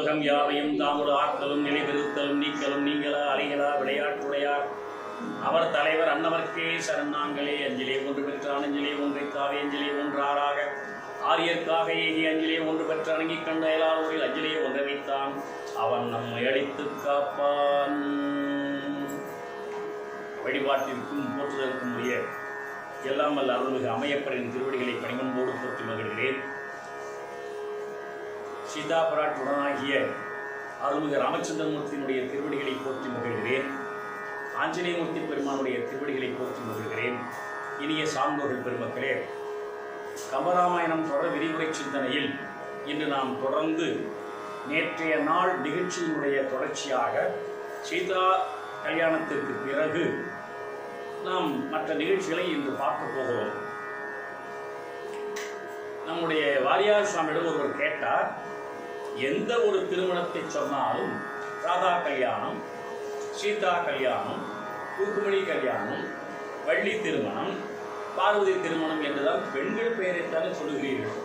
உலகம் யாவையும் தாமொரு ஆற்றலும் நிலைபெறுத்தலும் நீக்கலும் நீங்களா அலைகளா விளையாட்டுடையார் அவர் தலைவர் அன்னவர்க்கே சரணாங்களே. அஞ்சிலே ஒன்று பெற்றான் அஞ்சிலே ஒன்றை தாவே அஞ்சிலே ஒன்றாறாக ஆரியர்க்காக ஏகி அஞ்சிலே ஒன்று பெற்ற அணங்கி கண்ட எல்லாரோரில் அஞ்சிலே ஒன்றை வைத்தான் அவன் நம்மை அழித்து காப்பான். வழிபாட்டிற்கும் போற்றுதற்கும் உரிய எல்லாம் வல்ல அருள்மிகு அம்மையப்பரின் திருவடிகளை பணிவன்போடு போற்றி மகிழ்கிறேன். சீதா பிராட்டுடனாகிய அருள்மிகு ராமச்சந்திரமூர்த்தியினுடைய திருவடிகளை போற்றி மகிழ்கிறேன். ஆஞ்சநேயமூர்த்தி பெருமானுடைய திருவடிகளை போற்றி மகிழ்கிறேன். இனிய சான்றோர்கள் பெருமக்களே, கம்பராமாயணம் தொடர் விரிவுரை சிந்தனையில் இன்று நாம் தொடர்ந்து நேற்றைய நாள் நிகழ்ச்சியினுடைய தொடர்ச்சியாக சீதா கல்யாணத்திற்கு பிறகு நாம் மற்ற நிகழ்ச்சிகளை இன்று பார்க்க போகிறோம். நம்முடைய வாரியார் சுவாமியிடம் ஒருவர் கேட்டார், எந்த ஒரு திருமணத்தை சொன்னாலும் ராதா கல்யாணம், சீதா கல்யாணம், ருக்மிணி கல்யாணம், வள்ளி திருமணம், பார்வதி திருமணம் என்றுதான் பெண்கள் பெயரைத்தானே சொல்லுகிறீர்கள்.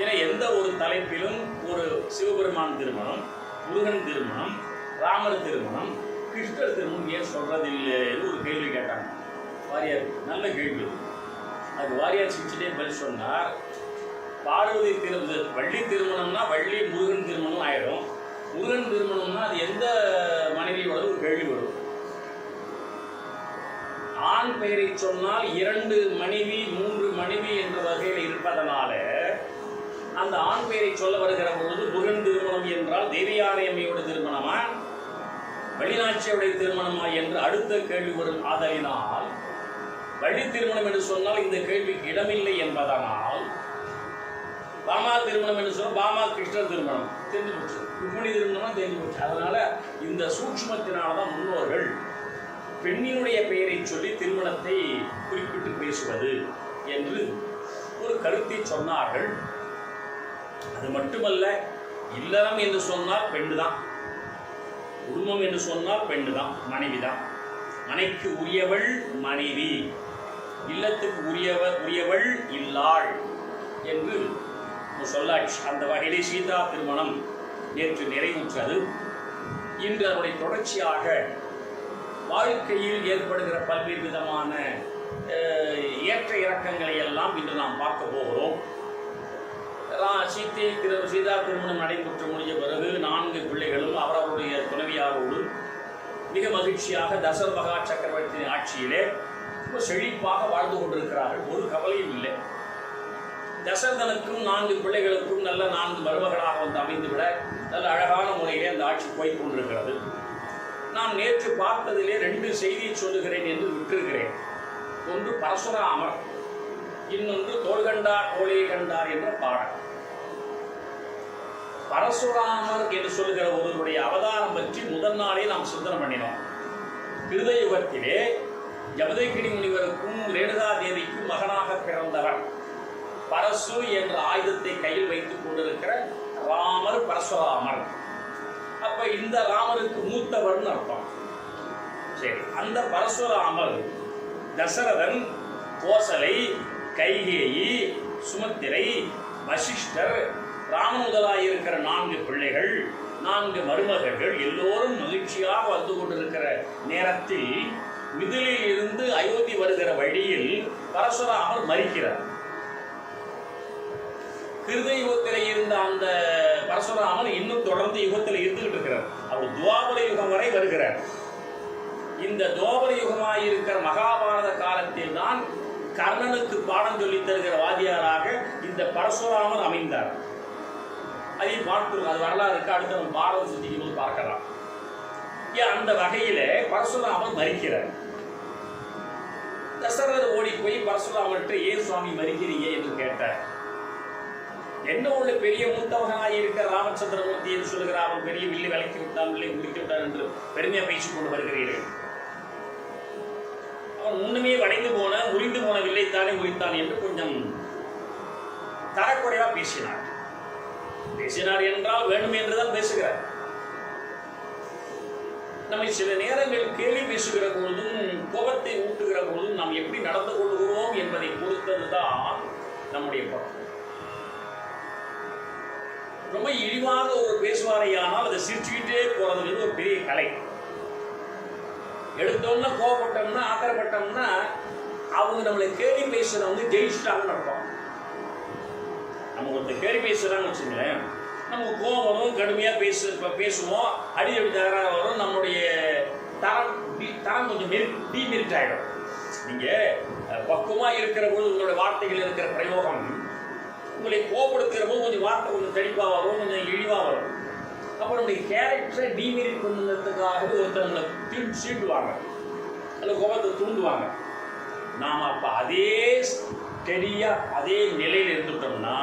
என எந்த ஒரு தலைப்பிலும் ஒரு சிவபெருமான் திருமணம், முருகன் திருமணம், ராமர் திருமணம், கிருஷ்ணர் திருமணம் ஏன் சொல்றதில்லைன்னு ஒரு கேள்வி கேட்டாங்க வாரியார். நல்ல கேள்வி. அதுக்கு வாரியார் சிரிச்சுட்டே பதில் சொன்னார், பார்வதி வள்ளி திருமணம்னா வள்ளி முருகன் திருமணம் ஆயிடும். முருகன் திருமணம்னா அது எந்த மனைவியோட ஒரு கேள்வி வரும். ஆண் பெயரை சொன்னால் 2 மனைவி 3 மனைவி என்ற வகையில் இருப்பதனால அந்த ஆண் பெயரை சொல்ல வருகிற பொழுது முருகன் திருமணம் என்றால் தேவியாரையம்மையோட திருமணமா வள்ளிநாச்சியுடைய திருமணமா என்று அடுத்த கேள்வி வரும். ஆதலினால் வள்ளி திருமணம் என்று சொன்னால் இந்த கேள்விக்கு இடமில்லை என்பதனால் பாமா திருமணம் என்று சொன்னால் பாமா கிருஷ்ணர் திருமணம் தெரிஞ்சு போச்சு, ருக்மிணி திருமணம் தெரிஞ்சு போச்சு. அதனால இந்த சூட்சுமத்தினால்தான் முன்னோர்கள் பெண்ணினுடைய பெயரை சொல்லி திருமணத்தை குறிப்பிட்டு பேசுவது என்று ஒரு கருத்தை சொன்னார்கள். அது மட்டுமல்ல, இல்லறம் என்று சொன்னால் பெண்ணு தான், குடும்பம் என்று சொன்னால் பெண்ணு தான், மனைவி தான். மனைக்கு உரியவள் மனைவி, இல்லத்துக்கு உரியவள் இல்லாள் என்று சொல்லாட்சி. அந்த வகையிலே சீதா திருமணம் நேற்று நிறைவுற்றது. இன்று அதனுடைய தொடர்ச்சியாக வாழ்க்கையில் ஏற்படுகிற பல்வேறு விதமான ஏற்ற இறக்கங்களை எல்லாம் இன்று நாம் பார்க்க போகிறோம். சீதா திருமணம் நடைபெற்று முடிஞ்ச பிறகு 4 பிள்ளைகளும் அவரவருடைய துணைவியாரோடு மிக மகிழ்ச்சியாக தசரத மகா சக்கரவர்த்தியின் ஆட்சியிலே செழிப்பாக வாழ்ந்து கொண்டிருக்கிறார்கள். ஒரு கவலையும் இல்லை. தசரதனுக்கும் 4 பிள்ளைகளுக்கும் நல்ல 4 மருமகளாக வந்து அமைந்துவிட நல்ல அழகான முறையிலே அந்த ஆட்சி போய்கொண்டிருக்கிறது. நான் நேற்று பார்த்ததிலே 2 செய்தியை சொல்லுகிறேன் என்று விட்டிருக்கிறேன். ஒன்று பரசுராமர், இன்னொன்று தோள் கண்டார் தோளே கண்டார் என்ற பாடல். பரசுராமர் என்று சொல்லுகிற ஒருவருடைய அவதாரம் பற்றி முதல் நாளே நாம் சிந்தனை பண்ணினோம். கிருதயுகத்திலே ஜமதக்கினி முனிவருக்கும் ரேணுகா தேவிக்கும் மகனாக பிறந்தவர் பரசு என்ற ஆயுதத்தை கையில் வைத்துக் கொண்டிருக்கிற ராமர் பரசுராமர். அப்ப இந்த ராமருக்கு மூத்தவர்னு அர்த்தம். சரி, அந்த பரசுராமர் தசரதன், கோசலை, கைகேயி, சுமத்திரை, வசிஷ்டர், ராமன் முதலாயிருக்கிற 4 பிள்ளைகள், 4 மருமகர்கள் எல்லோரும் மகிழ்ச்சியாக வந்து கொண்டிருக்கிற நேரத்தில் மிதிலில் இருந்து அயோத்தி வருகிற வழியில் பரசுராமர் மரிக்கிறார். கிருத யுகத்தில் இருந்த அந்த பரசுராமர் இன்னும் தொடர்ந்து யுகத்தில் இருந்துகிட்டு இருக்கிறார். அவர் துவாபர யுகம் வரை வருகிறார். இந்த துவாபர யுகமாயிருக்கிற மகாபாரத காலத்தில் தான் கர்ணனுக்கு பாடம் சொல்லி தருகிற வாதியாராக இந்த பரசுராமர் அமைந்தார். அதை பார்க்கிறோம். அது வரலாறு இருக்கு. அடுத்து நம்ம பாரத சுத்திக்கும் போது பார்க்கலாம். அந்த வகையில பரசுராமர் மரிக்கிறார். தசரதர் ஓடி போய் பரசுராமர்கிட்ட ஏன் சுவாமி மரிக்கிறீங்க என்று கேட்டார். என்ன உள்ள பெரிய மூத்தவகனாக இருக்க ராமச்சந்திரமூர்த்தி என்று சொல்லுகிறார். அவன் பெரிய வில்லை விளக்கி விட்டான், வில்லை முடித்து விட்டான் என்று பெருமையாக பேசிக் கொண்டு வருகிறீர்கள். அவன் முன்னுமே வளைந்து போன முறிந்து போன வில்லைத்தானே முறித்தான் என்று கொஞ்சம் தரக்குறைவா பேசினார். பேசினார் என்றால் வேண்டும் என்றுதான் பேசுகிறார். நம்மை சில நேரங்கள் கேள்வி பேசுகிற பொழுதும் கோபத்தை ஊட்டுகிற பொழுதும் நாம் எப்படி நடந்து கொள்கிறோம் என்பதை பொறுத்ததுதான் நம்முடைய பக்கம். ரொம்ப இழிவாக ஒரு பேசுவாரையானால் அதை சிரிச்சுக்கிட்டே போறதுங்கிறது ஒரு பெரிய கலை. எடுத்தோம்னா கோவப்பட்டோம்னா ஆத்திரப்பட்டோம்னா அவங்க நம்மளை கேலி பேசுறவங்க ஜெயிச்சிட்டாங்கன்னு அர்த்தம். நம்ம ஒருத்தர் கேலி பேசுறான்னு வச்சுங்களேன், நமக்கு கோவம் வரும், கடுமையாக பேசுவோம், அடிக்கடி தகராறு வரும், நம்மளுடைய தரம் கொஞ்சம் டீமெரிட் ஆகிடும். நீங்கள் பக்குவமாக இருக்கிற போது உங்களுடைய வார்த்தைகள் இருக்கிற பிரயோகம் உங்களை கோபப்படுத்துகிற போது கொஞ்சம் வார்த்தை கொஞ்சம் தெளிவாக வரும், கொஞ்சம் இழிவாக வரும். அப்புறம் நம்முடைய கேரக்டரை டீமெரிட் பண்ணுறதுக்காகவே ஒருத்தவங்களை சீட்டுவாங்க, அதில் கோபத்தை தூண்டுவாங்க. நாம் அப்போ அதே ஸ்டெடியாக அதே நிலையில் இருந்துட்டோம்னா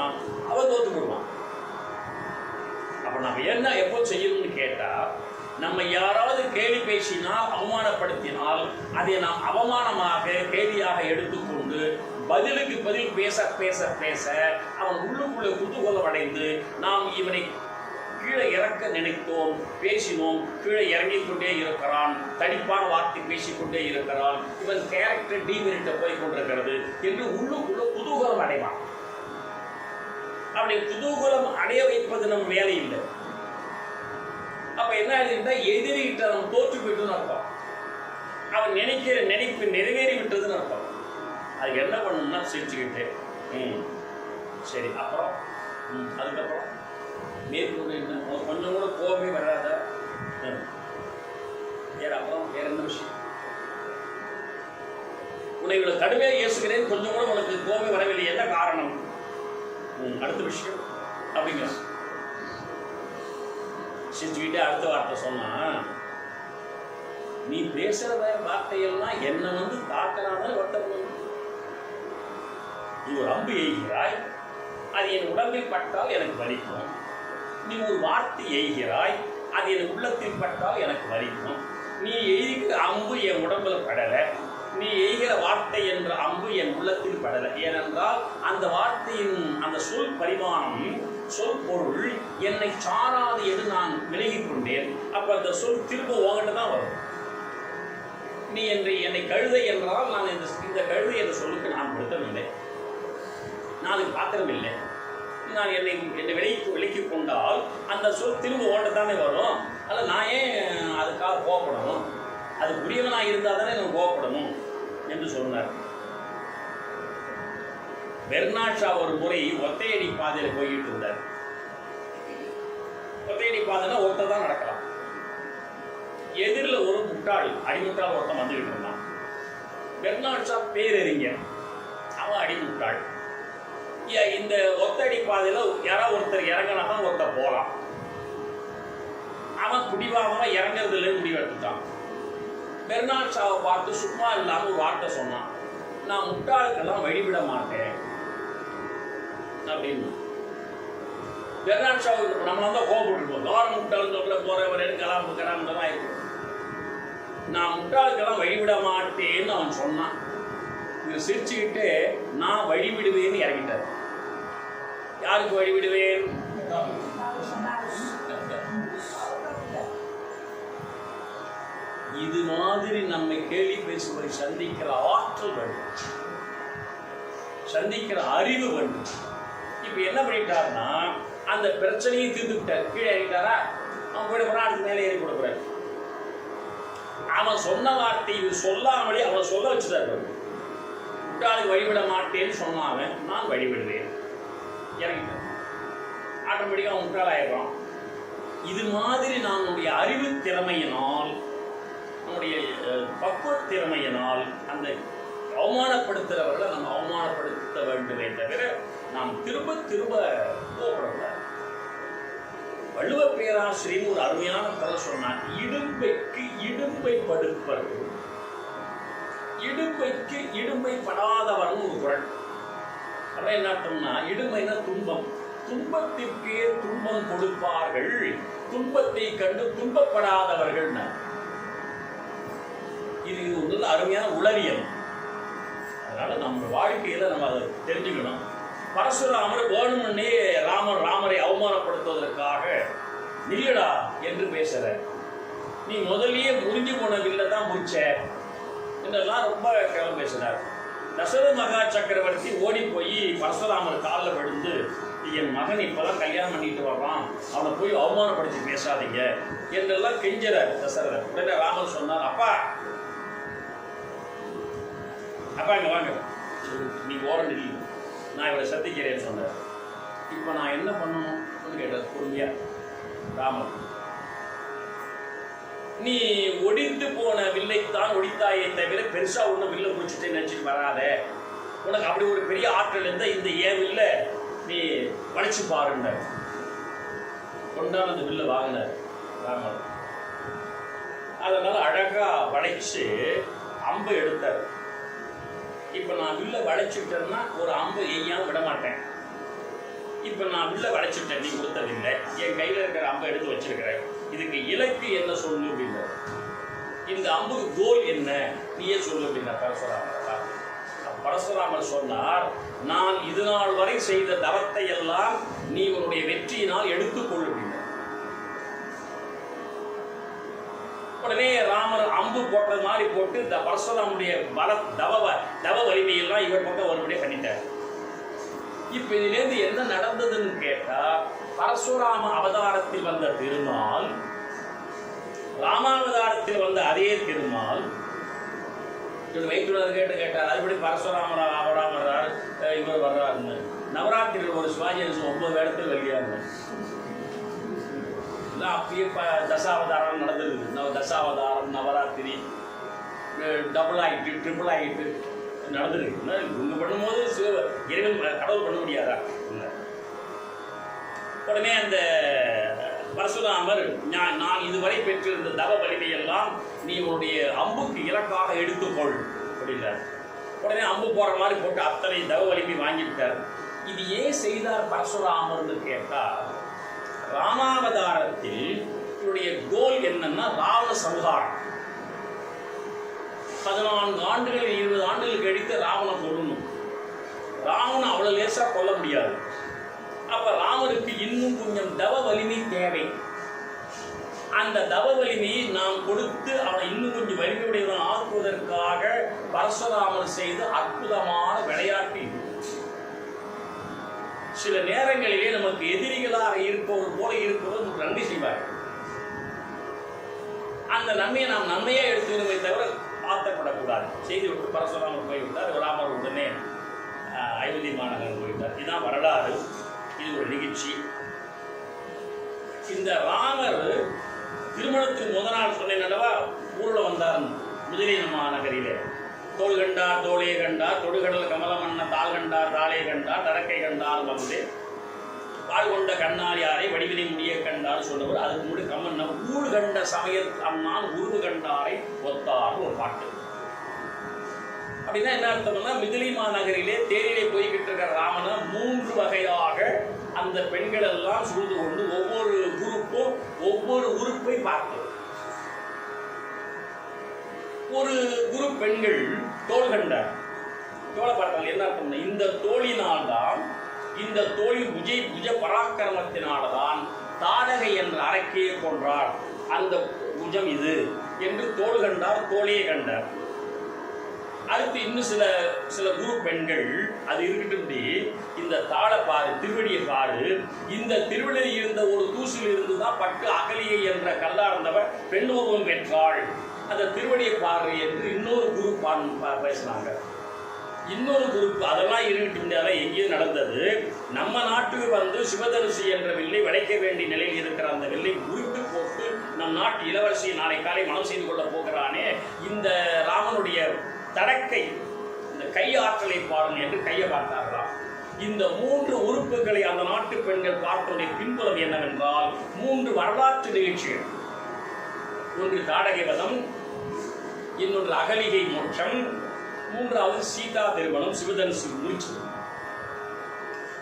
அவன் தோற்று போடுவான். அப்போ நம்ம என்ன எப்போ செய்யணும்னு கேட்டால், நம்ம யாராவது கேலி பேசினால் அவமானப்படுத்தினால் அதை நாம் அவமானமாக கேலியாக எடுத்துக்கொண்டு பதிலுக்கு பதில் பேச பேச பேச அவன் உள்ளுக்குள்ள குதூகலம் அடைந்து நாம் இவனை கீழே இறக்க நினைத்தோம், பேசினோம், கீழே இறங்கிக் கொண்டே இருக்கிறான், தடிப்பான வார்த்தை பேசிக்கொண்டே இருக்கிறான், இவன் கேரக்டர் டீமெரிட்ட போய் கொண்டிருக்கிறது என்று உள்ளுக்குள்ள குதூகலம் அடைவான். அப்படி குதூகலம் அடைய வைப்பது நம்ம வேலை இல்லை. அப்ப என்ன ஆகுதுன்னா எதிரிகிட்ட நம்ம தோற்று போயிட்டுன்னு அர்த்தம். அவன் நினைக்கிற நினைப்பு நிறைவேறி விட்டதுன்னு அர்த்தம். அதுக்கு என்ன பண்ணணும்னா சிரிச்சுக்கிட்டு சரி, அப்புறம் அதுக்கப்புறம் மேற்கொண்டு என்ன கொஞ்சம் கூட கோபமே வராத, வேற அப்புறம் வேற என்ன விஷயம், உன்னை இவ்வளவு கடுமையாக ஏசுகிறேன், கொஞ்சம் கூட உனக்கு கோபமே வரவில்லை, என்ன காரணம், அடுத்த விஷயம் அப்படிங்கிற சிரிச்சுக்கிட்டே அடுத்த வார்த்தை சொன்னா, நீ பேசுற வார்த்தையெல்லாம் என்ன வந்து தாக்கினாதான் வருத்தப்படும். நீ ஒரு அம்பு எய்கிறாய், அது என் உடம்பில் பட்டால் எனக்கு வலிக்கும். நீ ஒரு வார்த்தை எய்கிறாய், அது என் உள்ளத்தில் பட்டால் எனக்கு வலிக்கும். நீ எய்கிற அம்பு என் உடம்புல படலை, நீ எய்கிற வார்த்தை என்ற அம்பு என் உள்ளத்தில் படலை. ஏனென்றால் அந்த வார்த்தையின் அந்த சொல் பரிமாணம், சொல் பொருள் என்னை சாராது என்று நான் விலகிக் கொண்டேன். அப்ப அந்த சொல் திரும்ப உங்ககிட்ட தான் வரும். நீ என்னை கழுதை என்றால் நான் இந்த கழுதை என்ற சொல்லுக்கு நான் பொருத்தமில்லை, நான் அதுக்கு பாத்திரம் இல்லை. நான் என்னை விலக்கி கொண்டால் அந்த சொல் திரும்ப ஓட்டத்தானே வரும். அதில் நான் ஏன் அதுக்காக கோவப்படணும், அது புரியவனாக இருந்தால் தானே நான் கோவப்படணும் என்று சொன்னார். பெர்னாட் ஷா ஒரு முறை ஒத்தையடி பாதையில் போயிட்டு இருந்தார். ஒத்தையடி பாதைனா ஒருத்த தான் நடக்கலாம். எதிரில் ஒரு முட்டாள், அடிமுட்டாள் ஒருத்தன் வந்துகிட்டு இருந்தான். பெர்னாட் ஷா பேரறிஞர், அவன் அடிமுட்டாள். இந்த ஒத்தடி பாதையில் யாராவது ஒருத்தர் இறங்கினா தான் ஒருத்தர் போகலாம். அவன் குடிவாக இறங்குறதுல முடிவெடுத்துட்டான். பெர்னாட் ஷாவை பார்த்து சும்மா இல்லாமல் ஒரு வார்த்தை சொன்னான், நான் முட்டாளுக்கெல்லாம் வழிவிட மாட்டேன் அப்படின்னு. பெர்னாட் ஷா நம்மளாம் தான் கோபப்பட்டுருப்போம், கவர்மெண்ட் முட்டாள்னு சொல்கிற போகிறவர் எடுக்கலாம் கிராமத்தான் இருக்கும். நான் முட்டாளுக்கெல்லாம் வழிவிட மாட்டேன்னு அவன் சொன்னான். இவர் சிரிச்சுக்கிட்டு நான் வழிவிடுவேன்னு இறங்கிட்டார். யாருக்கு வழிவிடுவேன்? இது மாதிரி நம்மை கேள்வி பேசுவதை சந்திக்கிற ஆற்றல் வேண்டும், சந்திக்கிற அறிவு வேண்டும். இப்ப என்ன பண்ணிட்டாருன்னா அந்த பிரச்சனையை தீர்த்து விட்டார். கீழே இறங்கிட்டாரா, அவன் போயிட போறான், அடுத்து மேலே ஏறி கொடுக்குறாரு. அவன் சொன்ன வார்த்தை இது சொல்லாமலே அவனை சொல்ல வச்சுட்டாரு. முட்டாளுக்கு வழிவிட மாட்டேன்னு சொன்னாவன் நான் வழிவிடுவேன் இறங்கிட்டான். ஆட்டோமேட்டிக்காக அவன் முட்டாளாயிடுறான். இது மாதிரி நம்முடைய அறிவு திறமையினால், நம்முடைய பக்குவ திறமையினால் அந்த அவமானப்படுத்துகிறவர்களை நம்ம அவமானப்படுத்த வேண்டுமே தவிர நாம் திரும்ப திரும்ப கோபப்படக்கூடாது. வள்ளுவ பேராசிரியர் ஒரு அருமையான கதை சொன்னார், இடும்பைக்கு இடும்பை படுப்பர்கள் இடும்பைக்கு இடும்பை படாதவர்னு ஒரு குறள். அப்புறம் என்ன அர்த்தம்னா, இடும்பைனா துன்பம், துன்பத்திற்கே துன்பம் கொடுப்பார்கள், துன்பத்தை கண்டு துன்பப்படாதவர்கள். இது ஒரு அருமையான உளவியல். அதனால நம்ம வாழ்க்கையில நம்ம அதை தெரிஞ்சுக்கணும். பரசுராமர் வேணும்னே ராமரை அவமானப்படுத்துவதற்காக நில்லடா என்று பேசுற, நீ முதலியே முறிஞ்சு போன வில்ல தான் முடிச்ச என்றெல்லாம் ரொம்ப கேவலம் பேசினார். தசரத மகா சக்கரவர்த்தி ஓடி போய் பரசுராமர் காலில் விழுந்து என் மகன் இப்பதான் கல்யாணம் பண்ணிட்டு வர்றான், அவனை போய் அவமானப்படுத்தி பேசாதீங்க என்றெல்லாம் கெஞ்சுறார் தசரதர். உடனே ராமர் சொன்னார், அப்பா அப்பா இங்க வாங்க, நீ ஓரம் இல்லை, நான் இவரை சந்திக்கிறேன்னு சொன்னார். இப்போ நான் என்ன பண்ணணும்னு கேட்டார் பொறுமையா ராமர். நீ ஒடிந்து போன வில்லைத்தான் ஒடித்தாயே தவிர பெருசா ஒன்றும் வில்லை குடிச்சுட்டு நினைச்சிட்டு வராத. உனக்கு அப்படி ஒரு பெரிய ஆற்றல் இருந்தால் இந்த ஏன் வில்லை நீ வளைச்சு பாருங்க. கொண்டான அந்த வில்லை வாங்கினார் ராமர். அதனால அழகா வளைச்சு அம்பு எடுத்தார். இப்போ நான் வில்லை வளைச்சுட்டேன்னா ஒரு அம்பு எய்யாம விட மாட்டேன். இப்போ நான் வில்லை வளைச்சுட்டேன், நீ கொடுத்ததில்லை, என் கையில் இருக்கிற அம்பை எடுத்து வச்சிருக்கிறேன், இதுக்கு இலக்கு என்ன சொல்லு அப்படின்னா, இந்த அம்புக்கு கோல் என்ன நீயே சொல்லு அப்படின்னா பரசுராமர். பரசுராமர் சொன்னார், நான் இது நாள் வரை செய்த தவத்தை எல்லாம் நீ உன்னுடைய வெற்றியினால் எடுத்துக்கொள் அப்படின்னா. உடனே ராமர் அம்பு போட்டது மாதிரி போட்டு இந்த பரசுராமுடைய தவ வலிமையெல்லாம் இவர் பக்கம் ஒருபடியே பண்ணிட்டார். இப்ப இதிலேருந்து என்ன நடந்ததுன்னு கேட்டா, பரசுராம அவதாரத்தில் வந்த திருமால் ராமாவதாரத்தில் வந்த அதே திருமால் இவர் வைத்துள்ளது கேட்டார், அதுபடி பரசுராமர் அவராம் வர்றார், இவர் வர்றாருன்னு. நவராத்திரியில் ஒரு சிவாஜி 9 இடத்துல வெளியாங்க. அப்பயே தசாவதாரம் நடந்திருக்கு. தசாவதாரம் நவராத்திரி டபுள் ஆகிட்டு ட்ரிபிள் ஆகிட்டு நடந்துருக்கு. இவங்க பண்ணும்போது இறைவன் கடவுள் பண்ண முடியாதா? இல்லை. உடனே அந்த பரசுராமர், நான் இதுவரை பெற்றிருந்த தவ வலிமையெல்லாம் நீ உன்னுடைய அம்புக்கு இலக்காக எடுத்துக்கொள் அப்படின்னார். உடனே அம்பு போற மாதிரி போட்டு அத்தனை தவ வலிமை வாங்கிவிட்டார். இது ஏன் செய்தார் பரசுராமர்னு கேட்டா, ராமாவதாரத்தில் இவருடைய கோல் என்னன்னா ராவண சம்ஹாரம். 14 ஆண்டுகள் 20 ஆண்டுகள் கழித்து ராவணன் கொல்லணும். ராவணன் அவ்வளவு லேசா கொல்ல முடியாது. அப்ப ராமருக்கு இன்னும் கொஞ்சம் தவ வலிமை தேவை. அந்த தவ வலிமையை நாம் கொடுத்து அவனை இன்னும் கொஞ்சம் வலிமையுடையவன் ஆக்குவதற்காக பரசுராமர் செய்த அற்புதமான விளையாட்டு. சில நேரங்களிலே நமக்கு எதிரிகளாக இருப்பவர் போல இருப்பவர் நமக்கு நன்மை செய்வார். அந்த நன்மையை நாம் நன்மையா எடுத்துக்கிறோமே தவிர ஆத்தப்படக்கூடாது. செய்தி விட்டு பரசுராமர் போய்விட்டார். ராமர் உடனே அயோத்தி மாநகரம் போய்விட்டார். இதுதான் வரலாறு. இது ஒரு நிகழ்ச்சி. இந்த ராமர் திருமணத்துக்கு முதல் நாள் சொன்னேன்னவா ஊரில் வந்தார் முதலிய மாநகரிலே. தோல் கண்டார் தோளே கண்டார், தொடுகடல் கமலமன்ன தாள் கண்டார் தாளே கண்டார், தடக்கை கண்டார் வந்து பால் கொண்ட கண்ணார் யாரை வடிவினை முடிய கண்டார் சொன்னவர். அதுக்கு முன்னாடி கம்மன் ஊழ் கண்ட சமயத் அண்ணான் உருவு கண்டாரை ஒத்தார்னு ஒரு பாட்டு. அப்படின்னா என்ன அர்த்தம்னா, மிதிலி மாநகரிலே தேரிலே போய்கிட்டு இருக்கிற ராமனை 3 வகையாக அந்த பெண்கள் எல்லாம் சூழ்ந்து கொண்டு ஒவ்வொரு குரூப்பும் ஒவ்வொரு உறுப்பை பார்த்தது. ஒரு குரூப் பெண்கள் தோல் கண்டார். தோலை பார்த்தால் என்ன அர்த்தம்னா, இந்த தோழினால்தான், இந்த தோழி புஜ பராக்கிரமத்தினால்தான் தாடகை என்ற அரக்கையை கொன்றார், அந்த புஜம் இது என்று தோல் கண்டார், தோழியை கண்டார். அடுத்து இன்னும் சில குரூப் பெண்கள் அது இருக்கட்டும், இந்த தாளை பாரு, திருவடியை பாரு, இந்த திருவடியில் இருந்த ஒரு தூசில் இருந்து தான் பட்டு அகலியை என்ற கல்லார்ந்தவர் பெண் உருவம் பெற்றாள், அந்த திருவடியை பாரு என்று இன்னொரு குரூப் பேசினாங்க. இன்னொரு குரூப் அதெல்லாம் இருக்கட்டும், அதெல்லாம் எங்கேயும் நடந்தது. நம்ம நாட்டுக்கு வந்து சிவதனுசி என்ற வில்லை விளைக்க வேண்டிய நிலையில் இருக்கிற அந்த வில்லை உருட்டு போட்டு நம் நாட்டு இளவரசியை நாளை காலை மனம் செய்து கொள்ள போகிறானே, இந்த ராமனுடைய தடக்கை, இந்த கை ஆற்றலை பாருங்கள் என்று கையை பார்த்தார்களாம். இந்த 3 உறுப்புகளை அந்த நாட்டு பெண்கள் பார்த்தோடைய பின்புலம் என்னவென்றால் 3 வரலாற்று நிகழ்ச்சிகள். ஒன்று தாடகை வதம், இன்னொன்று அகலிகை மோட்சம், 3வது சீதா திருமணம், சிவதனுசு முடிச்சு.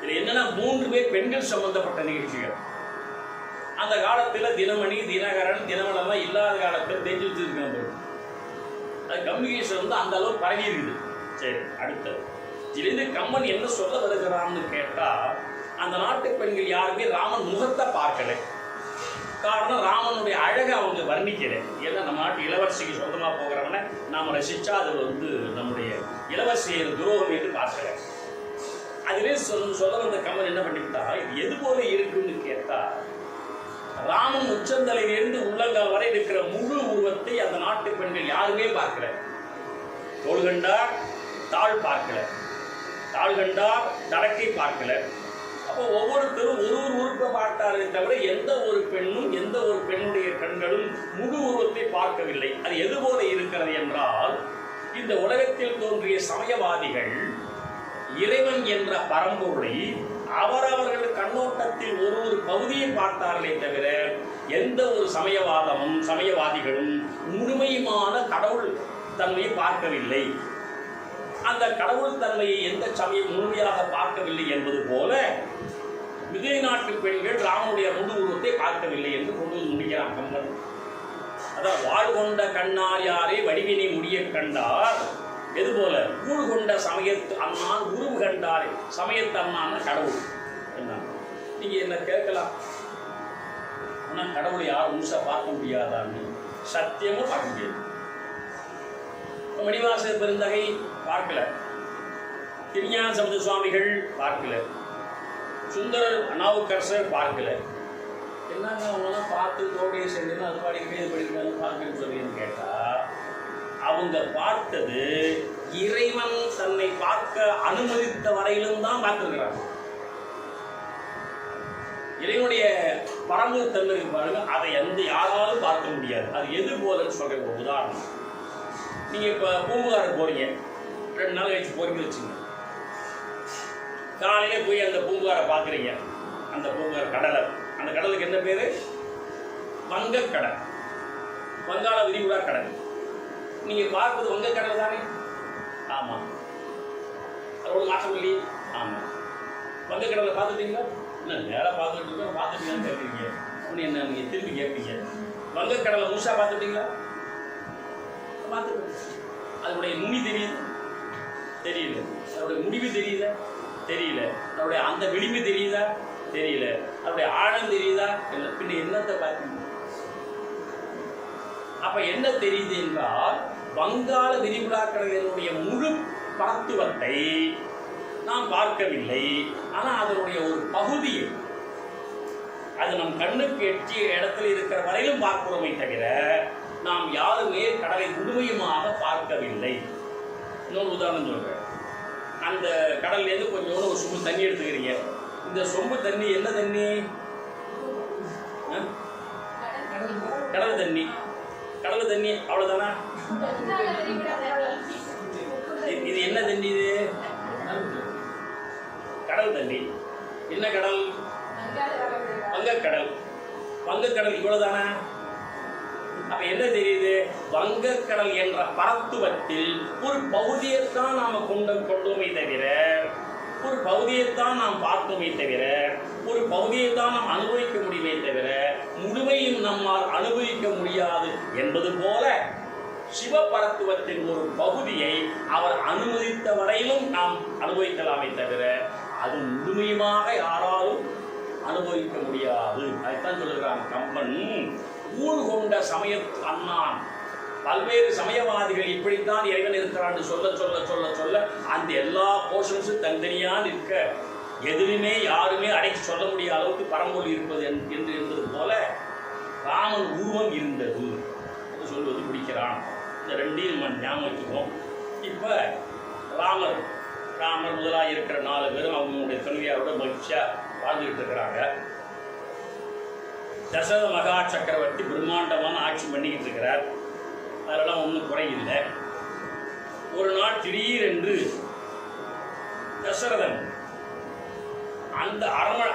இது என்னன்னா 3 பெண்கள் சம்பந்தப்பட்ட நிகழ்ச்சிகள். அந்த காலத்தில் தினமணி, தினகரன், தினமலெல்லாம் இல்லாத காலத்தில் தெரிஞ்சு வச்சிருக்காங்க. அது கம்யூனிகேஷன் வந்து அந்த அளவு பரவி இருக்குது. சரி, அடுத்தது இதுலேருந்து கம்மன் என்ன சொல்ல வருகிறான்னு கேட்டால், அந்த நாட்டு பெண்கள் யாருமே ராமன் முகத்தை பார்க்கலை. காரணம், ராமனுடைய அழகை அவங்க வர்ணிக்கலை. ஏன்னா நம்ம நாட்டு இளவரசிக்கு சொந்தமாக போகிறவனை நாம் ரசித்தா அது வந்து நம்முடைய இளவரசியை துரோகம் என்று பார்க்கலை. அதிலே சொல்ல வந்த கம்பன் என்ன பண்ணிவிட்டா, இது எது போல இருக்குன்னு கேட்டா, ராமன் உச்சந்தலையிலிருந்து உள்ளங்கால் வரை இருக்கிற முழு உருவத்தை அந்த நாட்டு பெண்கள் யாருமே பார்க்கல. தோள் கண்டார், தாழ் பார்க்கல, தாழ் கண்டார், தடக்கை பார்க்கல. அப்போ ஒவ்வொருத்தரும் ஒரு ஒரு உறுப்பை பார்த்தாரே தவிர எந்த ஒரு பெண்ணும் எந்த ஒரு பெண்ணுடைய கண்களும் முழு உருவத்தை பார்க்கவில்லை. அது எது போல இருக்கிறது என்றால், இந்த உலகத்தில் தோன்றிய சமயவாதிகள் இறைவன் என்ற பரம்பொருளை அவரவர்கள் கண்ணோட்டத்தில் ஒரு ஒரு பகுதியை பார்த்தார்களே தவிர எந்த ஒரு சமயவாதிகளும் முழுமையுமான கடவுள் தன்மையை பார்க்கவில்லை. அந்த கடவுள் தன்மையை எந்த சமயம் முழுமையாக பார்க்கவில்லை என்பது போல மிதிலை நாட்டு பெண்கள் ராமனுடைய முழு உருவத்தை பார்க்கவில்லை என்று கொண்டு வந்து முடிக்கிறான் கம்பன். அதான் வாழ்கொண்ட கண்ணார் யாரே வடிவினை முடிய கண்டார், எது போல கூழ் கொண்ட சமயத்து அண்ணான் உருவு கண்டாரே. சமயத்து அண்ணான் கடவுள் என்ன. நீங்க என்ன கேட்கலாம், ஆனால் கடவுளை யாரும் முழுசா பார்க்க முடியாதான்னு. சத்தியமும் பார்க்க முடியாது. மணிவாசகர் பெருந்தகை பார்க்கல, திருஞான சம்பந்த சுவாமிகள் பார்க்கல, சுந்தரர் நாவுக்கரசர் பார்க்கல. என்னங்க அவங்களாம் பார்த்து தோடைய செஞ்சு அது படிக்கவே இது படிக்கணும் பார்க்கணும்னு சொல்லின்னு கேட்டா, அவங்க பார்த்தது இறைவன் தன்னை பார்க்க அனுமதித்த வரையிலும் தான் பார்த்துருக்கிறாங்க. இறைவனுடைய பரம்பு தன்மை பாருங்க, அதை எந்த யாராலும் பார்க்க முடியாது. அது எது போலன்னு சொல்ற ஒரு உதாரணம். நீங்க இப்ப பூம்புகார் போறீங்க, 2 நாள் கழிச்சு போறீங்க வச்சுங்க. காலையில போய் அந்த பூம்புகாரை பார்க்குறீங்க. அந்த பூம்புகார் கடலை, அந்த கடலுக்கு என்ன பேரு? வங்கக்கடல், வங்காள விரிகுடா கடல். நீங்க பார்ப்பது வங்கக்கடல் தானே? ஆமா. அதோட மாற்றம் இல்லையே. ஆமா. வங்கக்கடலை பார்த்துட்டீங்களா? என்ன நேராக பார்த்துட்டு இருக்கோம், பார்த்துட்டீங்கன்னு கேட்குறீங்க. அப்படின்னு என்ன நீங்க திரும்பி கேட்பீங்க, வங்கக்கடலை முழுசா பார்த்துட்டீங்களா? பார்த்துட்டு அதனுடைய நுனி தெரியுது தெரியல, அதனுடைய முடிவு தெரியுதா தெரியல, அதனுடைய அந்த விளிம்பு தெரியுதா தெரியல, அதனுடைய ஆழம் தெரியுதா இல்லை. பின்ன என்னத்தை பார்த்தீங்க? அப்ப என்ன தெரியுது என்றால், வங்காள விரிகுடா கடலினுடைய முழு பரத்துவத்தை நாம் பார்க்கவில்லை. ஆனால் அதனுடைய ஒரு பகுதியை, அது நம் கண்ணுக்கு எட்டிய இடத்துல இருக்கிற வரையிலும் பார்க்கிறோமே தவிர நாம் யாருமே கடலை முழுமையுமாக பார்க்கவில்லை. இன்னொரு உதாரணம் சொல்றேன். அந்த கடல்லேருந்து கொஞ்சம் ஒரு சொம்பு தண்ணி எடுத்துக்கிறீங்க. இந்த சொம்பு தண்ணி என்ன தண்ணி? கடல் தண்ணி. கடல் தண்ணி அவ்வளவுதானா? இது என்ன தண்ணி? இது கடல் தண்ணி. என்ன கடல்? வங்கக்கடல். வங்கக்கடல் இவ்வளவுதானா? அப்ப என்ன தெரியுது? வங்கக்கடல் என்ற பரத்துவத்தில் ஒரு பகுதியைத்தான் நாம கொண்டோமே தவிர, ஒரு பகுதியைத்தான் நாம் பார்த்தோமே தவிர, ஒரு பகுதியைத்தான் நாம் அனுபவிக்க முடியுமே தவிர முழுமையும் நம்மால் அனுபவிக்க முடியாது என்பது போல சிவபரத்துவத்தின் ஒரு பகுதியை அவர் அனுமதித்த வரையிலும் நாம் அனுபவிக்கலாமே தவிர அது முழுமையுமாக யாராலும் அனுபவிக்க முடியாது. அதைத்தான் சொல்லுகிறான் கம்பன். ஊழ் கொண்ட சமயத்து அண்ணான். பல்வேறு சமயவாதிகள் இப்படித்தான் இறைவன் இருக்கிறான் சொல்ல சொல்ல சொல்ல சொல்ல அந்த எல்லா போர்ஷன்ஸும் தனித்தனியா நிற்க, எதுவுமே யாருமே அடைக்கி சொல்ல முடியாத அளவுக்கு பரம்பொருள் இருப்பது என்று இருந்தது போல ராமன் உருவம் இருந்தது என்று சொல்வது பிடிக்கிறான். இந்த ரெண்டையும் நம்ம ஞாபகம் வச்சுக்குவோம். இப்போ ராமர் முதலாக இருக்கிற 4 பேரும் அவங்களுடைய துணைவியாரோட மகிழ்ச்சியா வாழ்ந்துகிட்டு இருக்கிறாங்க. தசரத மகா சக்கரவர்த்தி பிரம்மாண்டமான ஆட்சி பண்ணிக்கிட்டு இருக்கிறார். அதெல்லாம் ஒன்றும் குறையில்லை. ஒரு நாள் திடீரென்று தசரதன்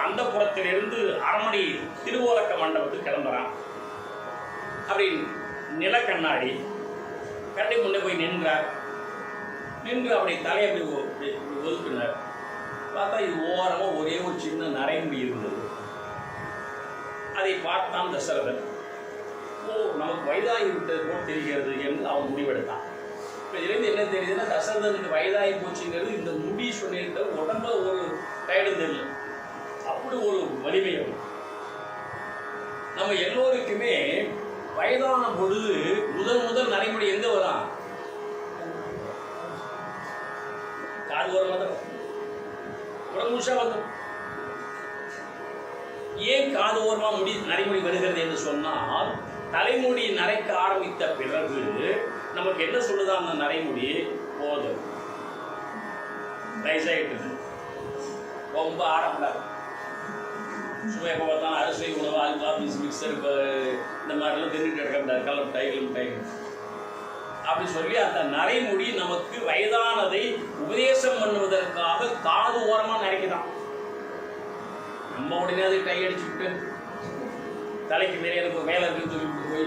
அந்த புறத்திலிருந்து அரண்மனை திருவோலக்க மண்டபத்துக்கு கிளம்புறான். அப்படி நிலக்கண்ணாடி முன்னே போய் நின்றார். நின்று அப்படி தலையை அப்படி ஒதுக்கினார். பார்த்தா இது ஓரமாக ஒரே ஒரு சின்ன நரைமுடி இருந்தது. அதை பார்த்தான் தசரதன். நமக்கு வயதாகி விட்டது போல் தெரிகிறது என்று அவன் முடிவெடுத்தான். இப்போ இதுலேருந்து என்ன தெரியுதுன்னா, தசரதனுக்கு வயதாகி போச்சுங்கிறது இந்த முடி சொல்லியிருக்க உடம்புல ஒரு டயர்டும் தெரியல, அப்படி ஒரு வலிமை. நம்ம எல்லோருக்குமே வயதான பொழுது முதல் நடைமுறை எங்க வரும்? காது ஓரமாக தான். உடம்பு முழுசா வந்துடும். ஏன் காது ஓரமா நரைமுடி வருகிறது என்று சொன்னால், தலைமுடி நரைக்க ஆரம்பித்த பிறகு நமக்கு என்ன சொல்லுதா அந்த நரைமுடி, போதும் வயசாயிட்டு ரொம்ப ஆடக்கூடாது. சும்மா எப்போ பார்த்தாலும் அரிசி உணவு அல்வா மிக்சர் இந்த மாதிரிலாம் தின்னுட்டு இருக்கக்கூடாது, கல்லம் டைலும் டைம் அப்படி சொல்லி அந்த நரைமுடி நமக்கு வயதானதை உபதேசம் பண்ணுவதற்காக காது ஓரமாக நரைக்குதான். நம்ம உடனே அதை டை அடிச்சுக்கிட்டு தலைக்கு மேலே எனக்கு மேலே இருக்குன்னு சொல்லிட்டு போய்